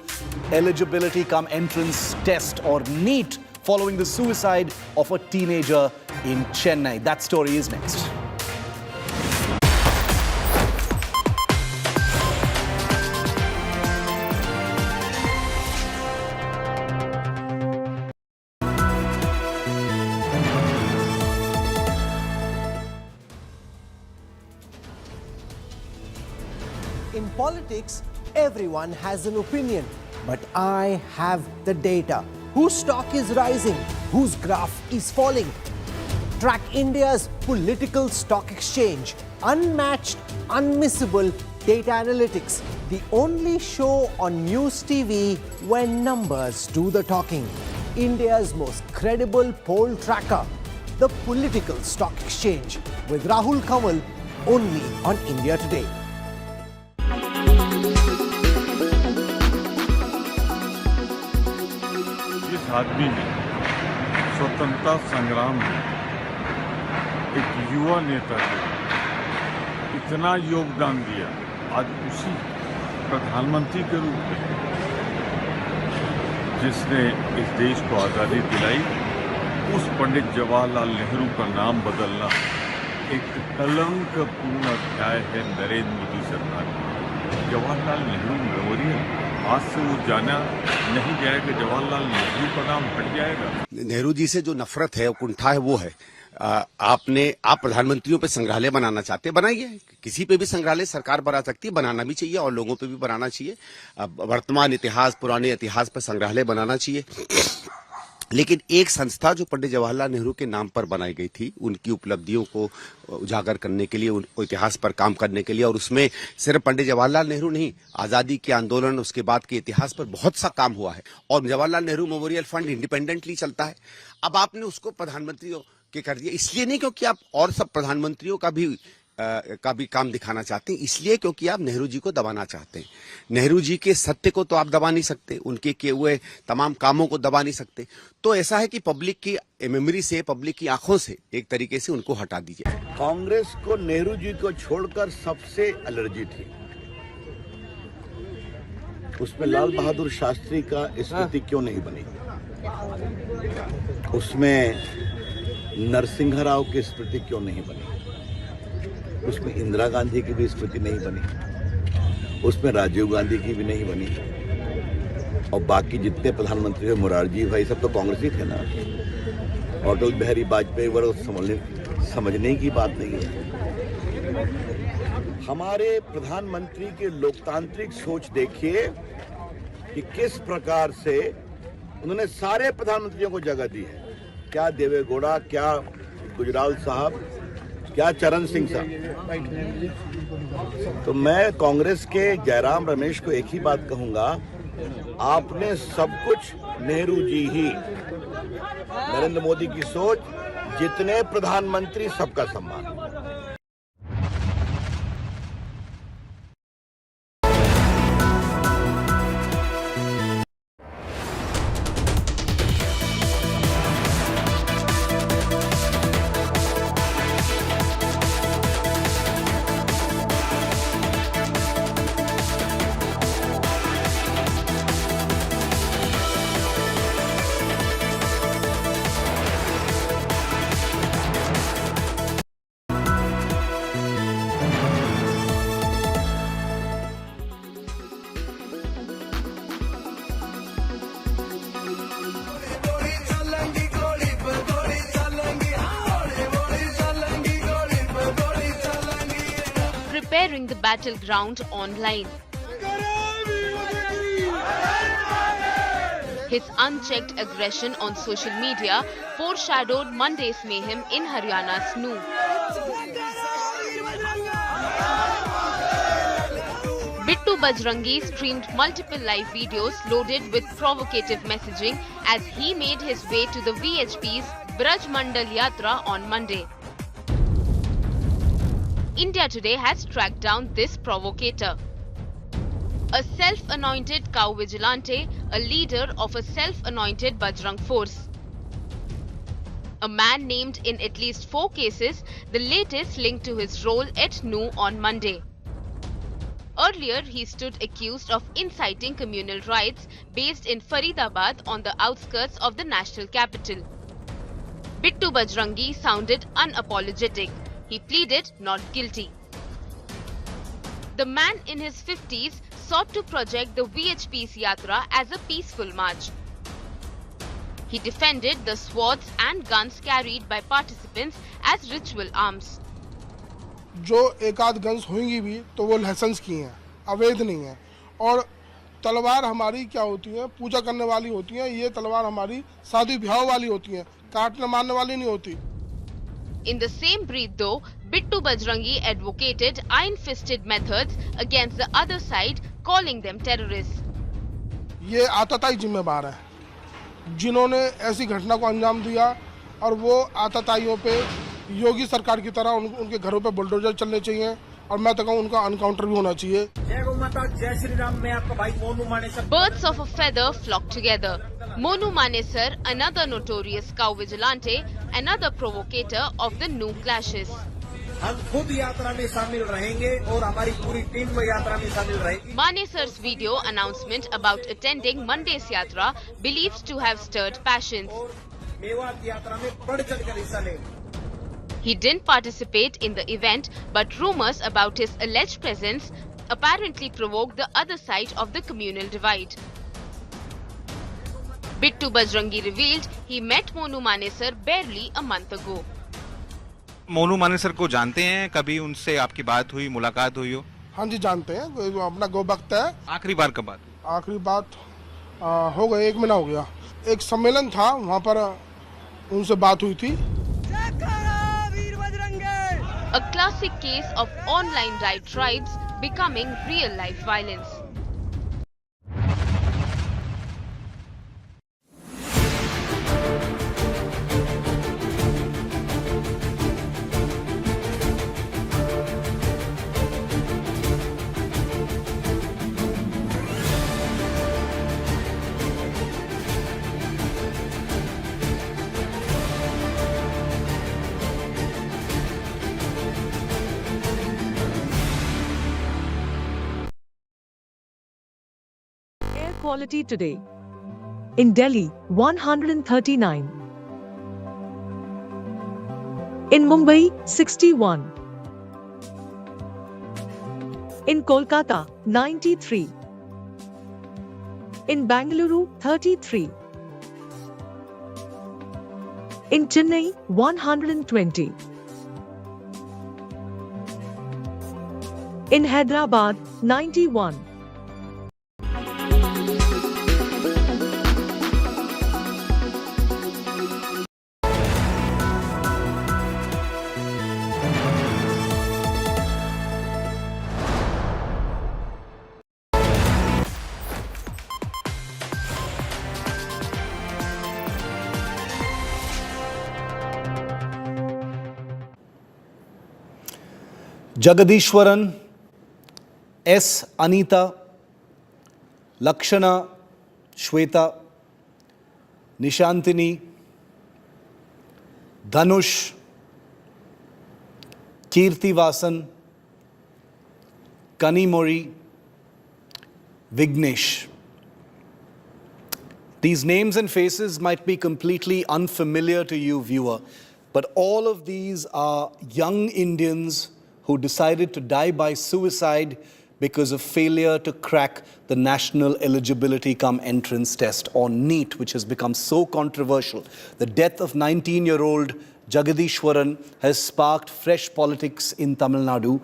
Eligibility Cum Entrance Test, or NEET, following the suicide of a teenager in Chennai. That story is next. In politics, everyone has an opinion, but I have the data. Whose stock is rising? Whose graph is falling? Track India's political stock exchange. Unmatched, unmissable data analytics. The only show on News TV when numbers do the talking. India's most credible poll tracker. The Political Stock Exchange with Rahul Kamal only on India Today. जिस आदमी ने स्वतंत्रता संग्राम में एक युवा नेता को इतना योगदान दिया, आज उसी प्रधानमंत्री के रूप में जिसने इस देश को आज़ादी दिलाई, उस पंडित जवाहरलाल नेहरू का नाम बदलना एक कलंकपूर्ण अध्याय है नरेंद्र मोदी सरकार का। जवाहरलाल नेहरू मेमोरियल आज से वो जाना नहीं जाएगा, जवाहरलाल नेहरू का नाम हट जाएगा। नेहरू जी से जो नफरत है, कुंठा है, वो है आप प्रधानमंत्रियों पे संग्रहालय बनाना चाहते हैं, बनाइए। किसी पे भी संग्रहालय सरकार बना सकती है, बनाना भी चाहिए और लोगों पे भी बनाना चाहिए। वर्तमान इतिहास, पुराने इतिहास पर संग्रहालय बनाना चाहिए। लेकिन एक संस्था जो पंडित जवाहरलाल नेहरू के नाम पर बनाई गई थी, उनकी उपलब्धियों को उजागर करने के लिए, उन इतिहास पर काम करने के लिए, और उसमें सिर्फ पंडित जवाहरलाल नेहरू नहीं, आज़ादी के आंदोलन, उसके बाद के इतिहास पर बहुत सा काम हुआ है। और Jawaharlal Nehru memorial fund independently चलता है। अब आपने उसको प्रधानमंत्रियों के कर दिया, इसलिए नहीं क्योंकि आप और सब प्रधानमंत्रियों का भी काम दिखाना चाहते हैं, इसलिए क्योंकि आप नेहरू जी को दबाना चाहते हैं। नेहरू जी के सत्य को तो आप दबा नहीं सकते, उनके किए हुए तमाम कामों को दबा नहीं सकते। तो ऐसा है कि पब्लिक की मेमोरी से, पब्लिक की आंखों से एक तरीके से उनको हटा दीजिए। कांग्रेस को नेहरू जी को छोड़कर सबसे एलर्जी थी, उसमें लाल बहादुर शास्त्री का स्मृति क्यों नहीं बनी, उसमें नरसिंह राव की स्मृति क्यों नहीं बनी, उसमें इंदिरा गांधी की भी स्मृति नहीं बनी, उसमें राजीव गांधी की भी नहीं बनी, और बाकी जितने प्रधानमंत्री हुए, मोरारजी भाई, सब तो कांग्रेस ही थे ना। अटल बिहारी वाजपेयी वो समझने की बात नहीं है। हमारे प्रधानमंत्री के लोकतांत्रिक सोच देखिए कि किस प्रकार से उन्होंने सारे प्रधानमंत्रियों को जगह दी है। क्या देवेगौड़ा, क्या गुजराल साहब, क्या चरण सिंह साहब। तो मैं कांग्रेस के जयराम रमेश को एक ही बात कहूंगा, आपने सब कुछ नेहरू जी ही, नरेंद्र मोदी की सोच, जितने प्रधानमंत्री सबका सम्मान। Preparing the battleground online. His unchecked aggression on social media foreshadowed Monday's mayhem in Haryana's Noo. Bittu Bajrangi streamed multiple live videos loaded with provocative messaging as he made his way to the VHP's Braj Mandal Yatra on Monday. India Today has tracked down this provocator. A self-anointed cow vigilante, a leader of a self-anointed Bajrang force. A man named in at least 4 cases, the latest linked to his role at Noo on Monday. Earlier, he stood accused of inciting communal riots based in Faridabad on the outskirts of the national capital. Bittu Bajrangi sounded unapologetic. He pleaded not guilty. The man in his 50s sought to project the VHP's Yatra as a peaceful march. He defended the swords and guns carried by participants as ritual arms. जो एक आध guns होंगी भी तो वो licence की हैं, अवैध नहीं है। और तलवार हमारी क्या होती है, पूजा करने वाली होती है। ये तलवार हमारी शादी ब्याह वाली होती है, काटने मारने वाली नहीं होती। In the same breath though, Bittu Bajrangi advocated iron-fisted methods against the other side, calling them terrorists. ये आतताई जिम्मेदार है जिन्होंने ऐसी घटना को अंजाम दिया और वो आतताइयों पे योगी सरकार की तरह उनके घरों पे बुलडोजर चलने चाहिए और मैं तो कहूँ उनका अनकाउंटर भी होना चाहिए। जय गौ माता, जय श्री राम। मैं आपका भाई Monu Manesar. Birds of a feather flock together. Monu Manesar, another notorious cow vigilante, another provocator of the new clashes. हम खुद यात्रा में शामिल रहेंगे और हमारी पूरी टीम को यात्रा में शामिल रहेगी। Manesar's video announcement about attending Monday's Yatra believed to have stirred passions. Mewat यात्रा में बढ़ चढ़कर हिस्सा लेंगे। He didn't participate in the event, but rumors about his alleged presence apparently provoked the other side of the communal divide. Bittu Bajrangi revealed he met Monu Manesar barely a month ago. Monu Manesar को जानते हैं? कभी उनसे आपकी बात हुई, मुलाकात हुई हो? हाँ जी जानते हैं, अपना गो वक्त है। आखिरी बार कब बात? आखिरी बात हो गया, 1 महीना हो गया। एक सम्मेलन था वहाँ पर उनसे बात हुई थी। A classic case of online diatribes becoming real-life violence. Quality today. In Delhi, 139. In Mumbai, 61. In Kolkata, 93. In Bangalore, 33. In Chennai, 120. In Hyderabad, 91. Jagadishwaran, S. Anita, Lakshana, Shweta, Nishantini, Dhanush, Kirti Vasan, Kanimori, Vignesh. These names and faces might be completely unfamiliar to you, viewer, but all of these are young Indians who decided to die by suicide because of failure to crack the National Eligibility Cum Entrance Test, or NEET, which has become so controversial. The death of 19-year-old Jagadishwaran has sparked fresh politics in Tamil Nadu.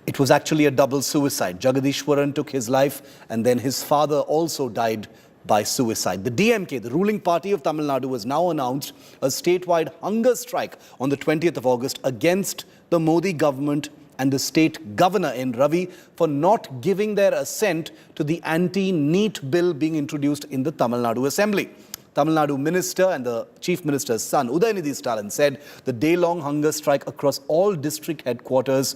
It was actually a double suicide. Jagadishwaran took his life, and then his father also died by suicide. The DMK, the ruling party of Tamil Nadu, has now announced a statewide hunger strike on the 20th of August against the Modi government and the state governor N. Ravi for not giving their assent to the anti-NEET bill being introduced in the Tamil Nadu Assembly. Tamil Nadu minister and the chief minister's son, Udayanidhi Stalin, said the day-long hunger strike across all district headquarters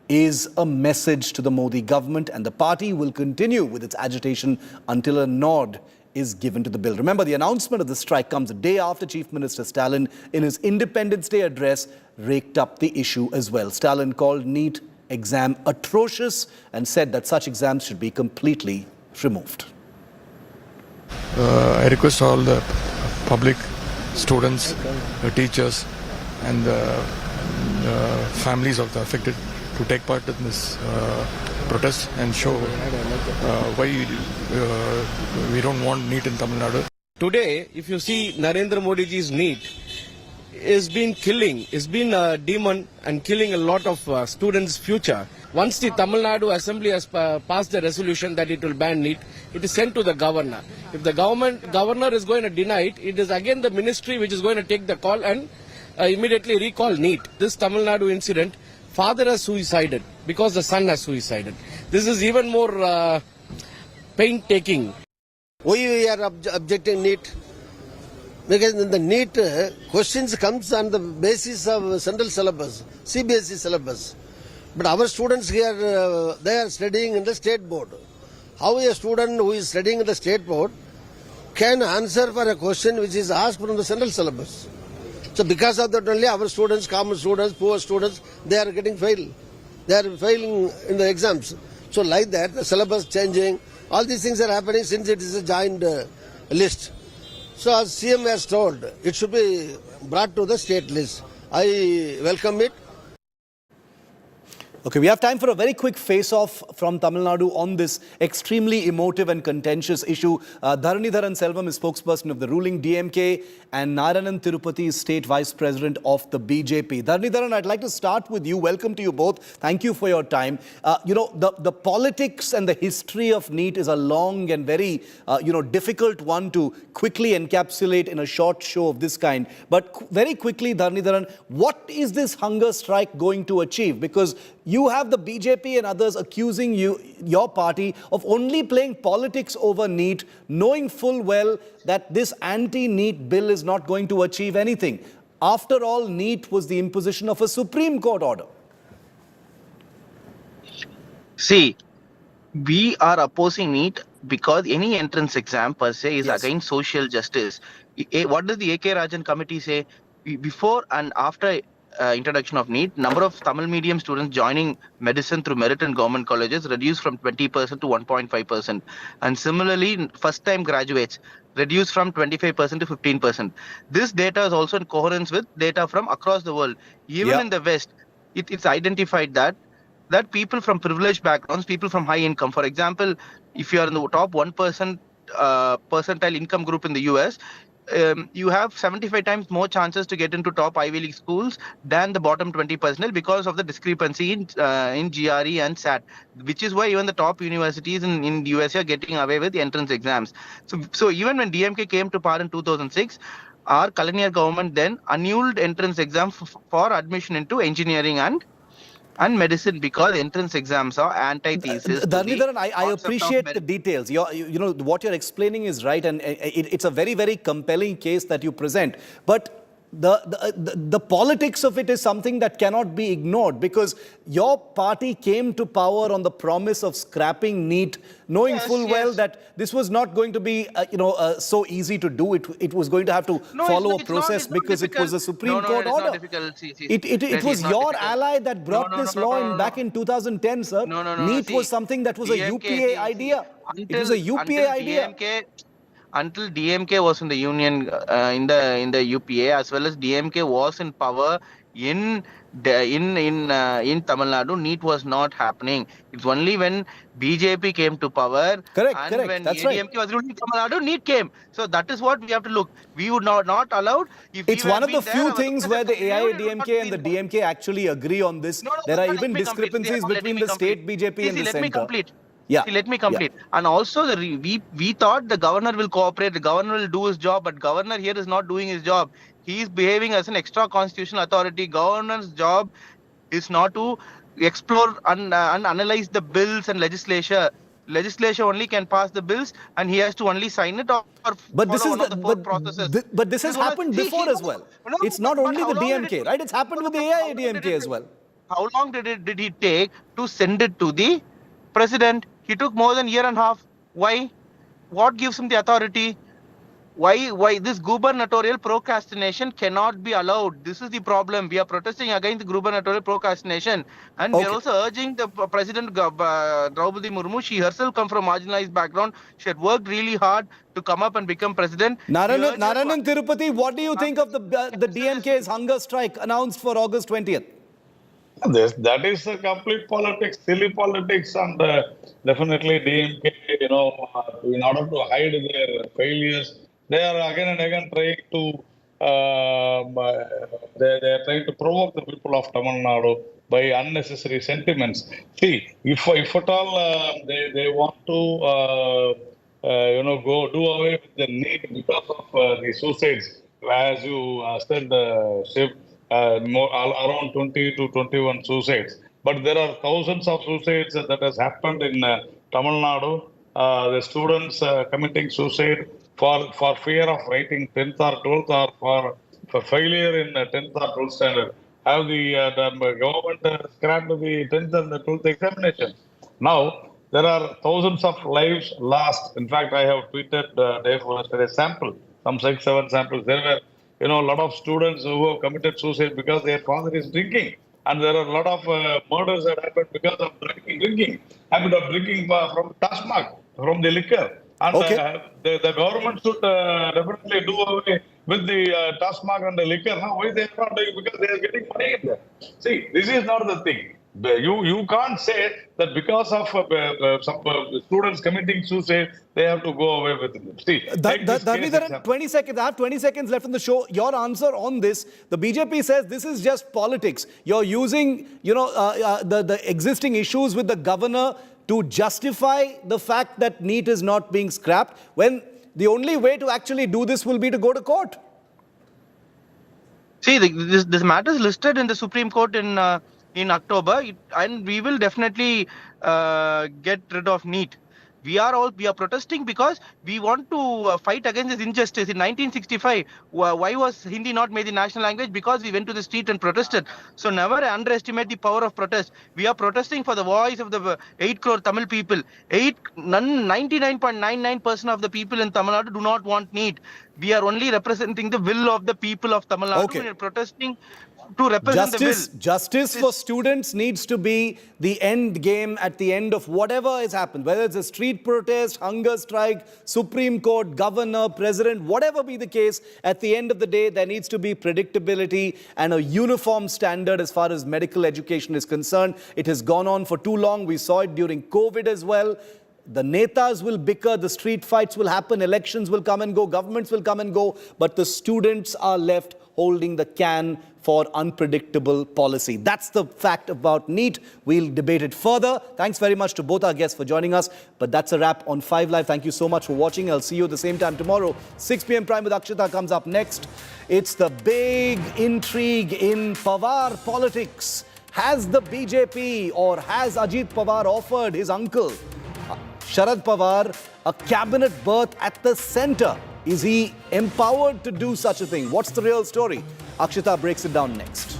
is a message to the Modi government, and the party will continue with its agitation until a nod is given to the bill. Remember, the announcement of the strike comes a day after Chief Minister Stalin, in his Independence Day address, raked up the issue as well. Stalin called NEET exam atrocious and said that such exams should be completely removed. I request all the public, students, the teachers, and the families of the affected to take part in this protest and show why we don't want NEET in Tamil Nadu. Today, if you see Narendra Modi ji's NEET, has been killing, has been a demon and killing a lot of students' future. Once the Tamil Nadu Assembly has passed the resolution that it will ban NEET, it is sent to the governor. If the governor is going to deny it, it is again the ministry which is going to take the call and immediately recall NEET. This Tamil Nadu incident, father has suicided because the son has suicided. This is even more painstaking. Why we are objecting NEET? Because the NEET questions comes on the basis of central syllabus, CBSE syllabus. But our students here, they are studying in the state board. How a student who is studying in the state board can answer for a question which is asked from the central syllabus? So because of that only our students, common students, poor students, they are getting failed. They are failing in the exams. So like that, the syllabus changing, all these things are happening since it is a joint list. So as CM has told, it should be brought to the state list. I welcome it. Okay, we have time for a very quick face-off from Tamil Nadu on this extremely emotive and contentious issue. Dharanidharan Selvam is spokesperson of the ruling DMK and Narayanan Tirupati is state vice president of the BJP. Dharanidharan, I'd like to start with you. Welcome to you both. Thank you for your time. The politics and the history of NEET is a long and very, difficult one to quickly encapsulate in a short show of this kind. But very quickly, Dharanidharan, what is this hunger strike going to achieve? Because you have the BJP and others accusing your party of only playing politics over NEET, knowing full well that this anti-NEET bill is not going to achieve anything. After all, NEET was the imposition of a Supreme Court order. See, we are opposing NEET because any entrance exam per se is against social justice. What does the A.K. Rajan committee say? Before and after introduction of NEET, number of Tamil medium students joining medicine through merit and government colleges reduced from 20% to 1.5%. And similarly, first-time graduates reduced from 25% to 15%. This data is also in coherence with data from across the world. Even in the West, it's identified that people from privileged backgrounds, people from high income, for example, if you are in the top 1% percentile income group in the US, you have 75 times more chances to get into top Ivy League schools than the bottom 20% because of the discrepancy in GRE and SAT, which is why even the top universities in the US are getting away with the entrance exams. So even when DMK came to power in 2006, our colonial government then annulled entrance exams for admission into engineering and medicine because entrance exams are antithesis. Dharanidharan, I appreciate the details. What you're explaining is right, and it's a very, very compelling case that you present. But the politics of it is something that cannot be ignored, because your party came to power on the promise of scrapping NEET, knowing full well that this was not going to be so easy to do. It was going to have to follow a process because it was a Supreme Court order. It was your ally that brought this law back in 2010, sir. NEET was something that was a UPA idea. It was a UPA idea. Until DMK was in the union, in the UPA, as well as DMK was in power in Tamil Nadu, NEET was not happening. It's only when BJP came to power and when DMK was ruling Tamil Nadu, NEET came. So that is what we have to look. We would not allow. It's one of the few things where the AIADMK and the DMK actually agree on this. There are even discrepancies between the state BJP and the centre. Let me complete. See, let me complete. And also, we thought the governor will cooperate, the governor will do his job, but governor here is not doing his job. He is behaving as an extra constitutional authority. Governor's job is not to explore and analyze the bills and legislature. Legislature only can pass the bills, and he has to only sign it or but this is one of the four processes. But this has happened before as well. It's not only the DMK, right? It's happened with the AIADMK as well. How long did he take to send it to the president? He took more than a year and a half. Why? What gives him the authority? why this gubernatorial procrastination cannot be allowed. This is the problem. We are protesting against the gubernatorial procrastination, and we are also urging the President Draupadi Murmu. She herself come from marginalized background. She had worked really hard to come up and become president. Narayanan Tirupati, what do you think of the DMK's hunger strike announced for August 20th? That is a complete politics, silly politics, and definitely DMK, in order to hide their failures, they are again and again trying to they are trying to provoke the people of Tamil Nadu by unnecessary sentiments. See, if at all they want to go do away with the NEET because of the suicides, as you said, Shiv, around 20 to 21 suicides. But there are thousands of suicides that has happened in Tamil Nadu. The students committing suicide for fear of writing 10th or 12th or for failure in 10th or 12th standard. Have the government scrapped the 10th and the 12th examination. Now, there are thousands of lives lost. In fact, I have tweeted a sample, some 6-7 samples. There were a lot of students who have committed suicide because their father is drinking. And there are a lot of murders that happened because of drinking. Habit of drinking from Tasmak, from the liquor. And the government should definitely do away with the Tasmak and the liquor. Now, why they are not doing? Because they are getting money in there. See, this is not the thing. You can't say that because of some students committing suicide, they have to go away with it. See, Dharmendran, 20 seconds. I have 20 seconds left in the show. Your answer on this: the BJP says this is just politics. You're using, the existing issues with the governor to justify the fact that NEET is not being scrapped, when the only way to actually do this will be to go to court. See, this matter is listed in the Supreme Court in October, and we will definitely get rid of NEET. We are protesting because we want to fight against this injustice. In 1965, why was Hindi not made the national language? Because we went to the street and protested. So never underestimate the power of protest. We are protesting for the voice of the 8 crore Tamil people. 99.99% of the people in Tamil Nadu do not want NEET. We are only representing the will of the people of Tamil Nadu. We are protesting to represent the will. Justice for students needs to be the end game at the end of whatever has happened, whether it's a street protest, hunger strike, Supreme Court, governor, president, whatever be the case. At the end of the day, there needs to be predictability and a uniform standard as far as medical education is concerned. It has gone on for too long. We saw it during COVID as well. The netas will bicker, the street fights will happen, elections will come and go, governments will come and go, but the students are left holding the can for unpredictable policy. That's the fact about NEET. We'll debate it further. Thanks very much to both our guests for joining us. But that's a wrap on 5 Live. Thank you so much for watching. I'll see you at the same time tomorrow. 6 p.m. Prime with Akshita comes up next. It's the big intrigue in Pawar politics. Has the BJP or has Ajit Pawar offered his uncle Sharad Pawar a cabinet berth at the center? Is he empowered to do such a thing? What's the real story? Akshita breaks it down next.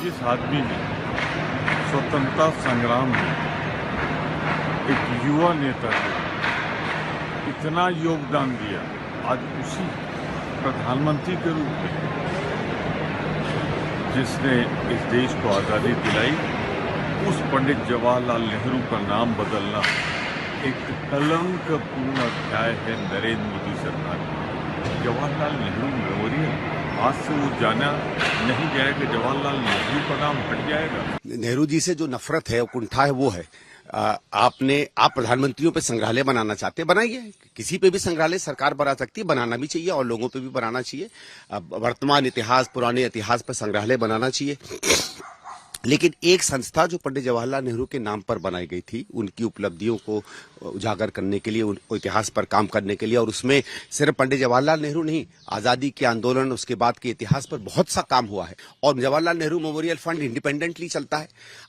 जिस आदमी ने स्वतंत्रता संग्राम में एक युवा नेता को इतना योगदान दिया, आज उसी प्रधानमंत्री के रूप में जिसने इस देश को आज़ादी दिलाई, उस पंडित जवाहरलाल नेहरू का नाम बदलना एक कलंकपूर्ण अध्याय है नरेंद्र मोदी सरकार का। जवाहरलाल नेहरू मेमोरियल आज से वो जाना नहीं जाएगा, जवाहरलाल नेहरू का नाम हट जाएगा। नेहरू जी से जो नफरत है, कुंठा है, वो है आप प्रधानमंत्रियों पे संग्रहालय बनाना चाहते हैं, बनाइए। किसी पे भी संग्रहालय सरकार बना सकती है, बनाना भी चाहिए और लोगों पे भी बनाना चाहिए। वर्तमान इतिहास, पुराने इतिहास पर संग्रहालय बनाना चाहिए। लेकिन एक संस्था जो पंडित जवाहरलाल नेहरू के नाम पर बनाई गई थी, उनकी उपलब्धियों को उजागर करने के लिए, इतिहास पर काम करने के लिए, और उसमें सिर्फ पंडित जवाहरलाल नेहरू नहीं, आजादी के आंदोलन, उसके बाद के इतिहास पर बहुत सा काम हुआ है। और Jawaharlal Nehru memorial fund independently चलता है।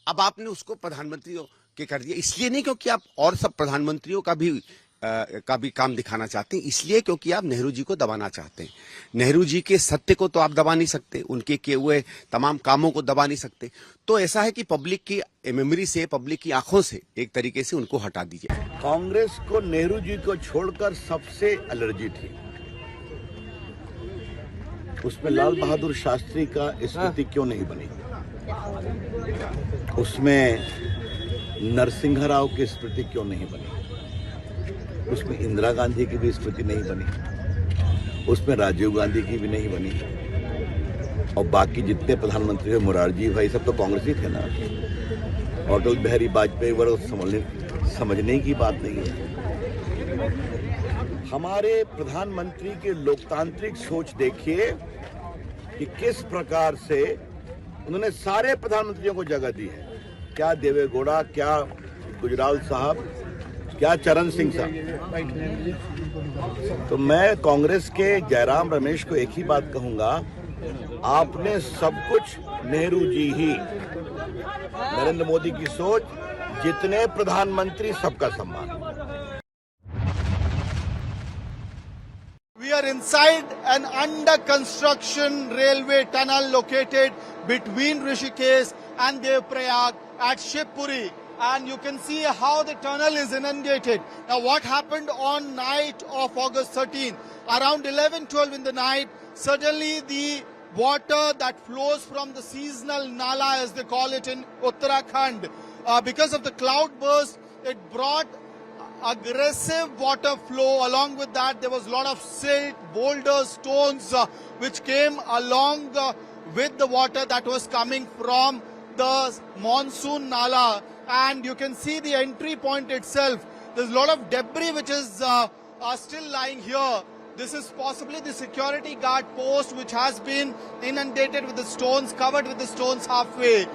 अब आपने उसको प्रधानमंत्री के कर दिया। इसलिए नहीं क्योंकि आप और सब प्रधानमंत्रियों का भी काम दिखाना चाहते हैं, इसलिए क्योंकि आप नेहरू जी को दबाना चाहते हैं। नेहरू जी के सत्य को तो आप दबा नहीं सकते, उनके किए हुए तमाम कामों को दबा नहीं सकते। तो ऐसा है कि पब्लिक की मेमोरी से, पब्लिक की आंखों से एक तरीके से उनको हटा दीजिए। कांग्रेस को नेहरू जी को छोड़कर सबसे एलर्जी थी। उसमें लाल बहादुर शास्त्री का स्मृति क्यों नहीं बनी? उसमें नरसिंह राव की स्मृति क्यों नहीं बनी? उसमें इंदिरा गांधी की भी स्मृति नहीं बनी, उसमें राजीव गांधी की भी नहीं बनी, और बाकी जितने प्रधानमंत्री हुए, मोरारजी भाई, सब तो कांग्रेस ही थे ना। अटल बिहारी वाजपेयी वो समझने की बात नहीं है। हमारे प्रधानमंत्री की लोकतांत्रिक सोच देखिए कि किस प्रकार से उन्होंने सारे प्रधानमंत्रियों को जगह दी है। क्या देवेगौड़ा, क्या गुजराल साहब, क्या चरण सिंह साहब। तो मैं कांग्रेस के जयराम रमेश को एक ही बात कहूंगा, आपने सब कुछ नेहरू जी ही, नरेंद्र मोदी की सोच, जितने प्रधानमंत्री सबका सम्मान। We are inside an under construction railway tunnel located between Rishikesh and Devprayag at Shivpuri. And you can see how the tunnel is inundated. Now what happened on night of August 13? Around 11-12 in the night, suddenly the water that flows from the seasonal nala, as they call it in Uttarakhand, because of the cloud burst, it brought aggressive water flow. Along with that, there was a lot of silt, boulders, stones, which came along with the water that was coming from the monsoon nala. And you can see the entry point itself. There's a lot of debris which is still lying here. This is possibly the security guard post, which has been inundated with the stones, covered with the stones halfway.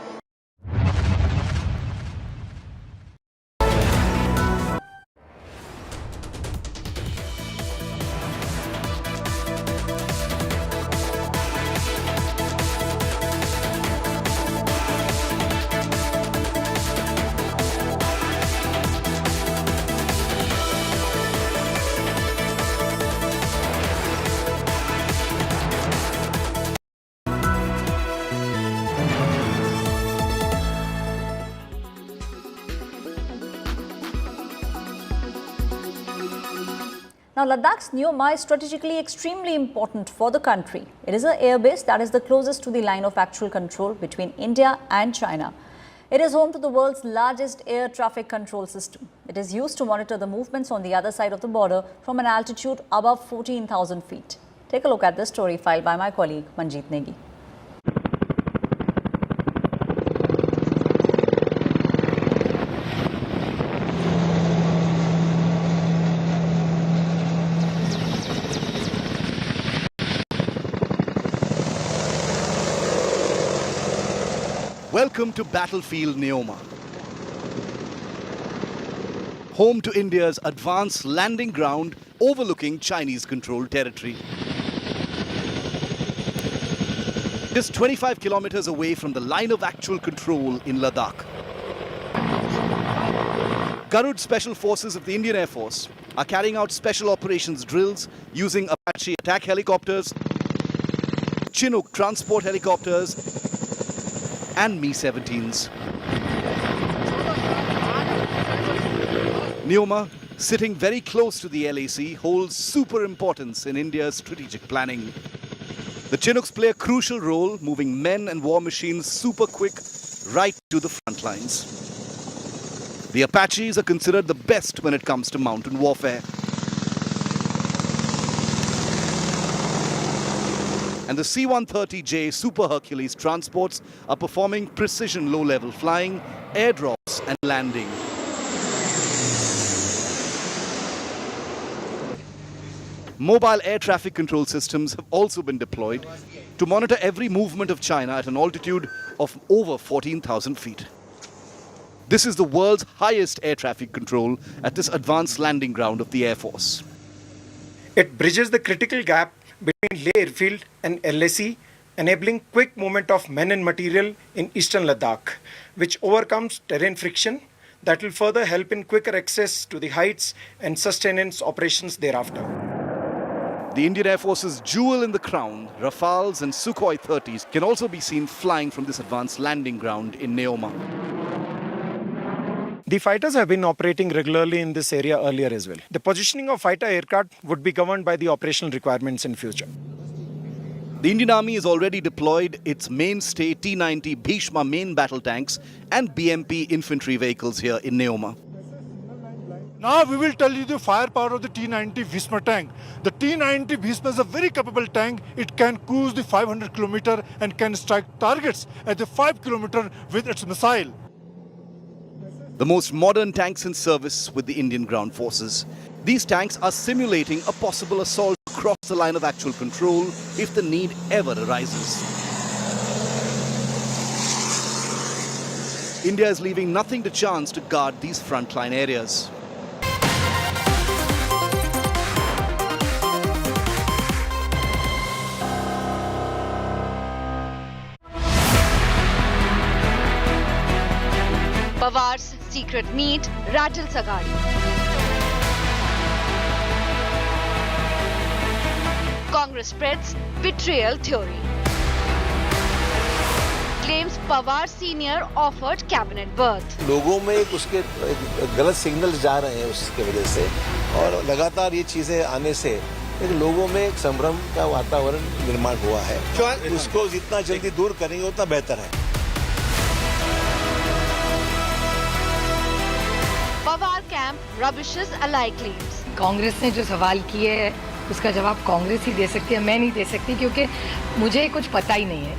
Now, Ladakh's Neoma is strategically extremely important for the country. It is an airbase that is the closest to the line of actual control between India and China. It is home to the world's largest air traffic control system. It is used to monitor the movements on the other side of the border from an altitude above 14,000 feet. Take a look at this story filed by my colleague Manjeet Negi. Welcome to Battlefield Neoma, home to India's advanced landing ground overlooking Chinese-controlled territory. Just 25 kilometers away from the line of actual control in Ladakh. Garud Special Forces of the Indian Air Force are carrying out special operations drills using Apache attack helicopters, Chinook transport helicopters, and Mi-17s. Neoma, sitting very close to the LAC, holds super importance in India's strategic planning. The Chinooks play a crucial role, moving men and war machines super quick right to the front lines. The Apaches are considered the best when it comes to mountain warfare. And the C-130J Super Hercules transports are performing precision low-level flying, airdrops and landing. Mobile air traffic control systems have also been deployed to monitor every movement of China at an altitude of over 14,000 feet. This is the world's highest air traffic control at this advanced landing ground of the Air Force. It bridges the critical gap between Leh Airfield and LAC, enabling quick movement of men and material in eastern Ladakh, which overcomes terrain friction, that will further help in quicker access to the heights and sustenance operations thereafter. The Indian Air Force's jewel in the crown, Rafales and Sukhoi 30s, can also be seen flying from this advanced landing ground in Neoma. The fighters have been operating regularly in this area earlier as well. The positioning of fighter aircraft would be governed by the operational requirements in future. The Indian Army has already deployed its mainstay T-90 Bhishma main battle tanks and BMP infantry vehicles here in Neoma. Now we will tell you the firepower of the T-90 Bhishma tank. The T-90 Bhishma is a very capable tank. It can cruise the 500 km and can strike targets at the 5 km with its missile. The most modern tanks in service with the Indian ground forces. These tanks are simulating a possible assault across the line of actual control if the need ever arises. India is leaving nothing to chance to guard these frontline areas. Pawar's secret meet rattles Sagadi. Congress spreads betrayal theory. Claims Pawar senior offered cabinet berth. लोगों में उसके गलत signals जा रहे हैं उसके वजह से और लगातार ये चीजें आने से लोगों में एक संभ्रम का वातावरण निर्माण हुआ है। उसको जितना जल्दी दूर करेंगे उतना बेहतर है। Pawar camp rubbishes alike claims. Congress ने जो सवाल किए है उसका जवाब कांग्रेस ही दे सकती है, मैं नहीं दे सकती क्योंकि मुझे कुछ पता ही नहीं है।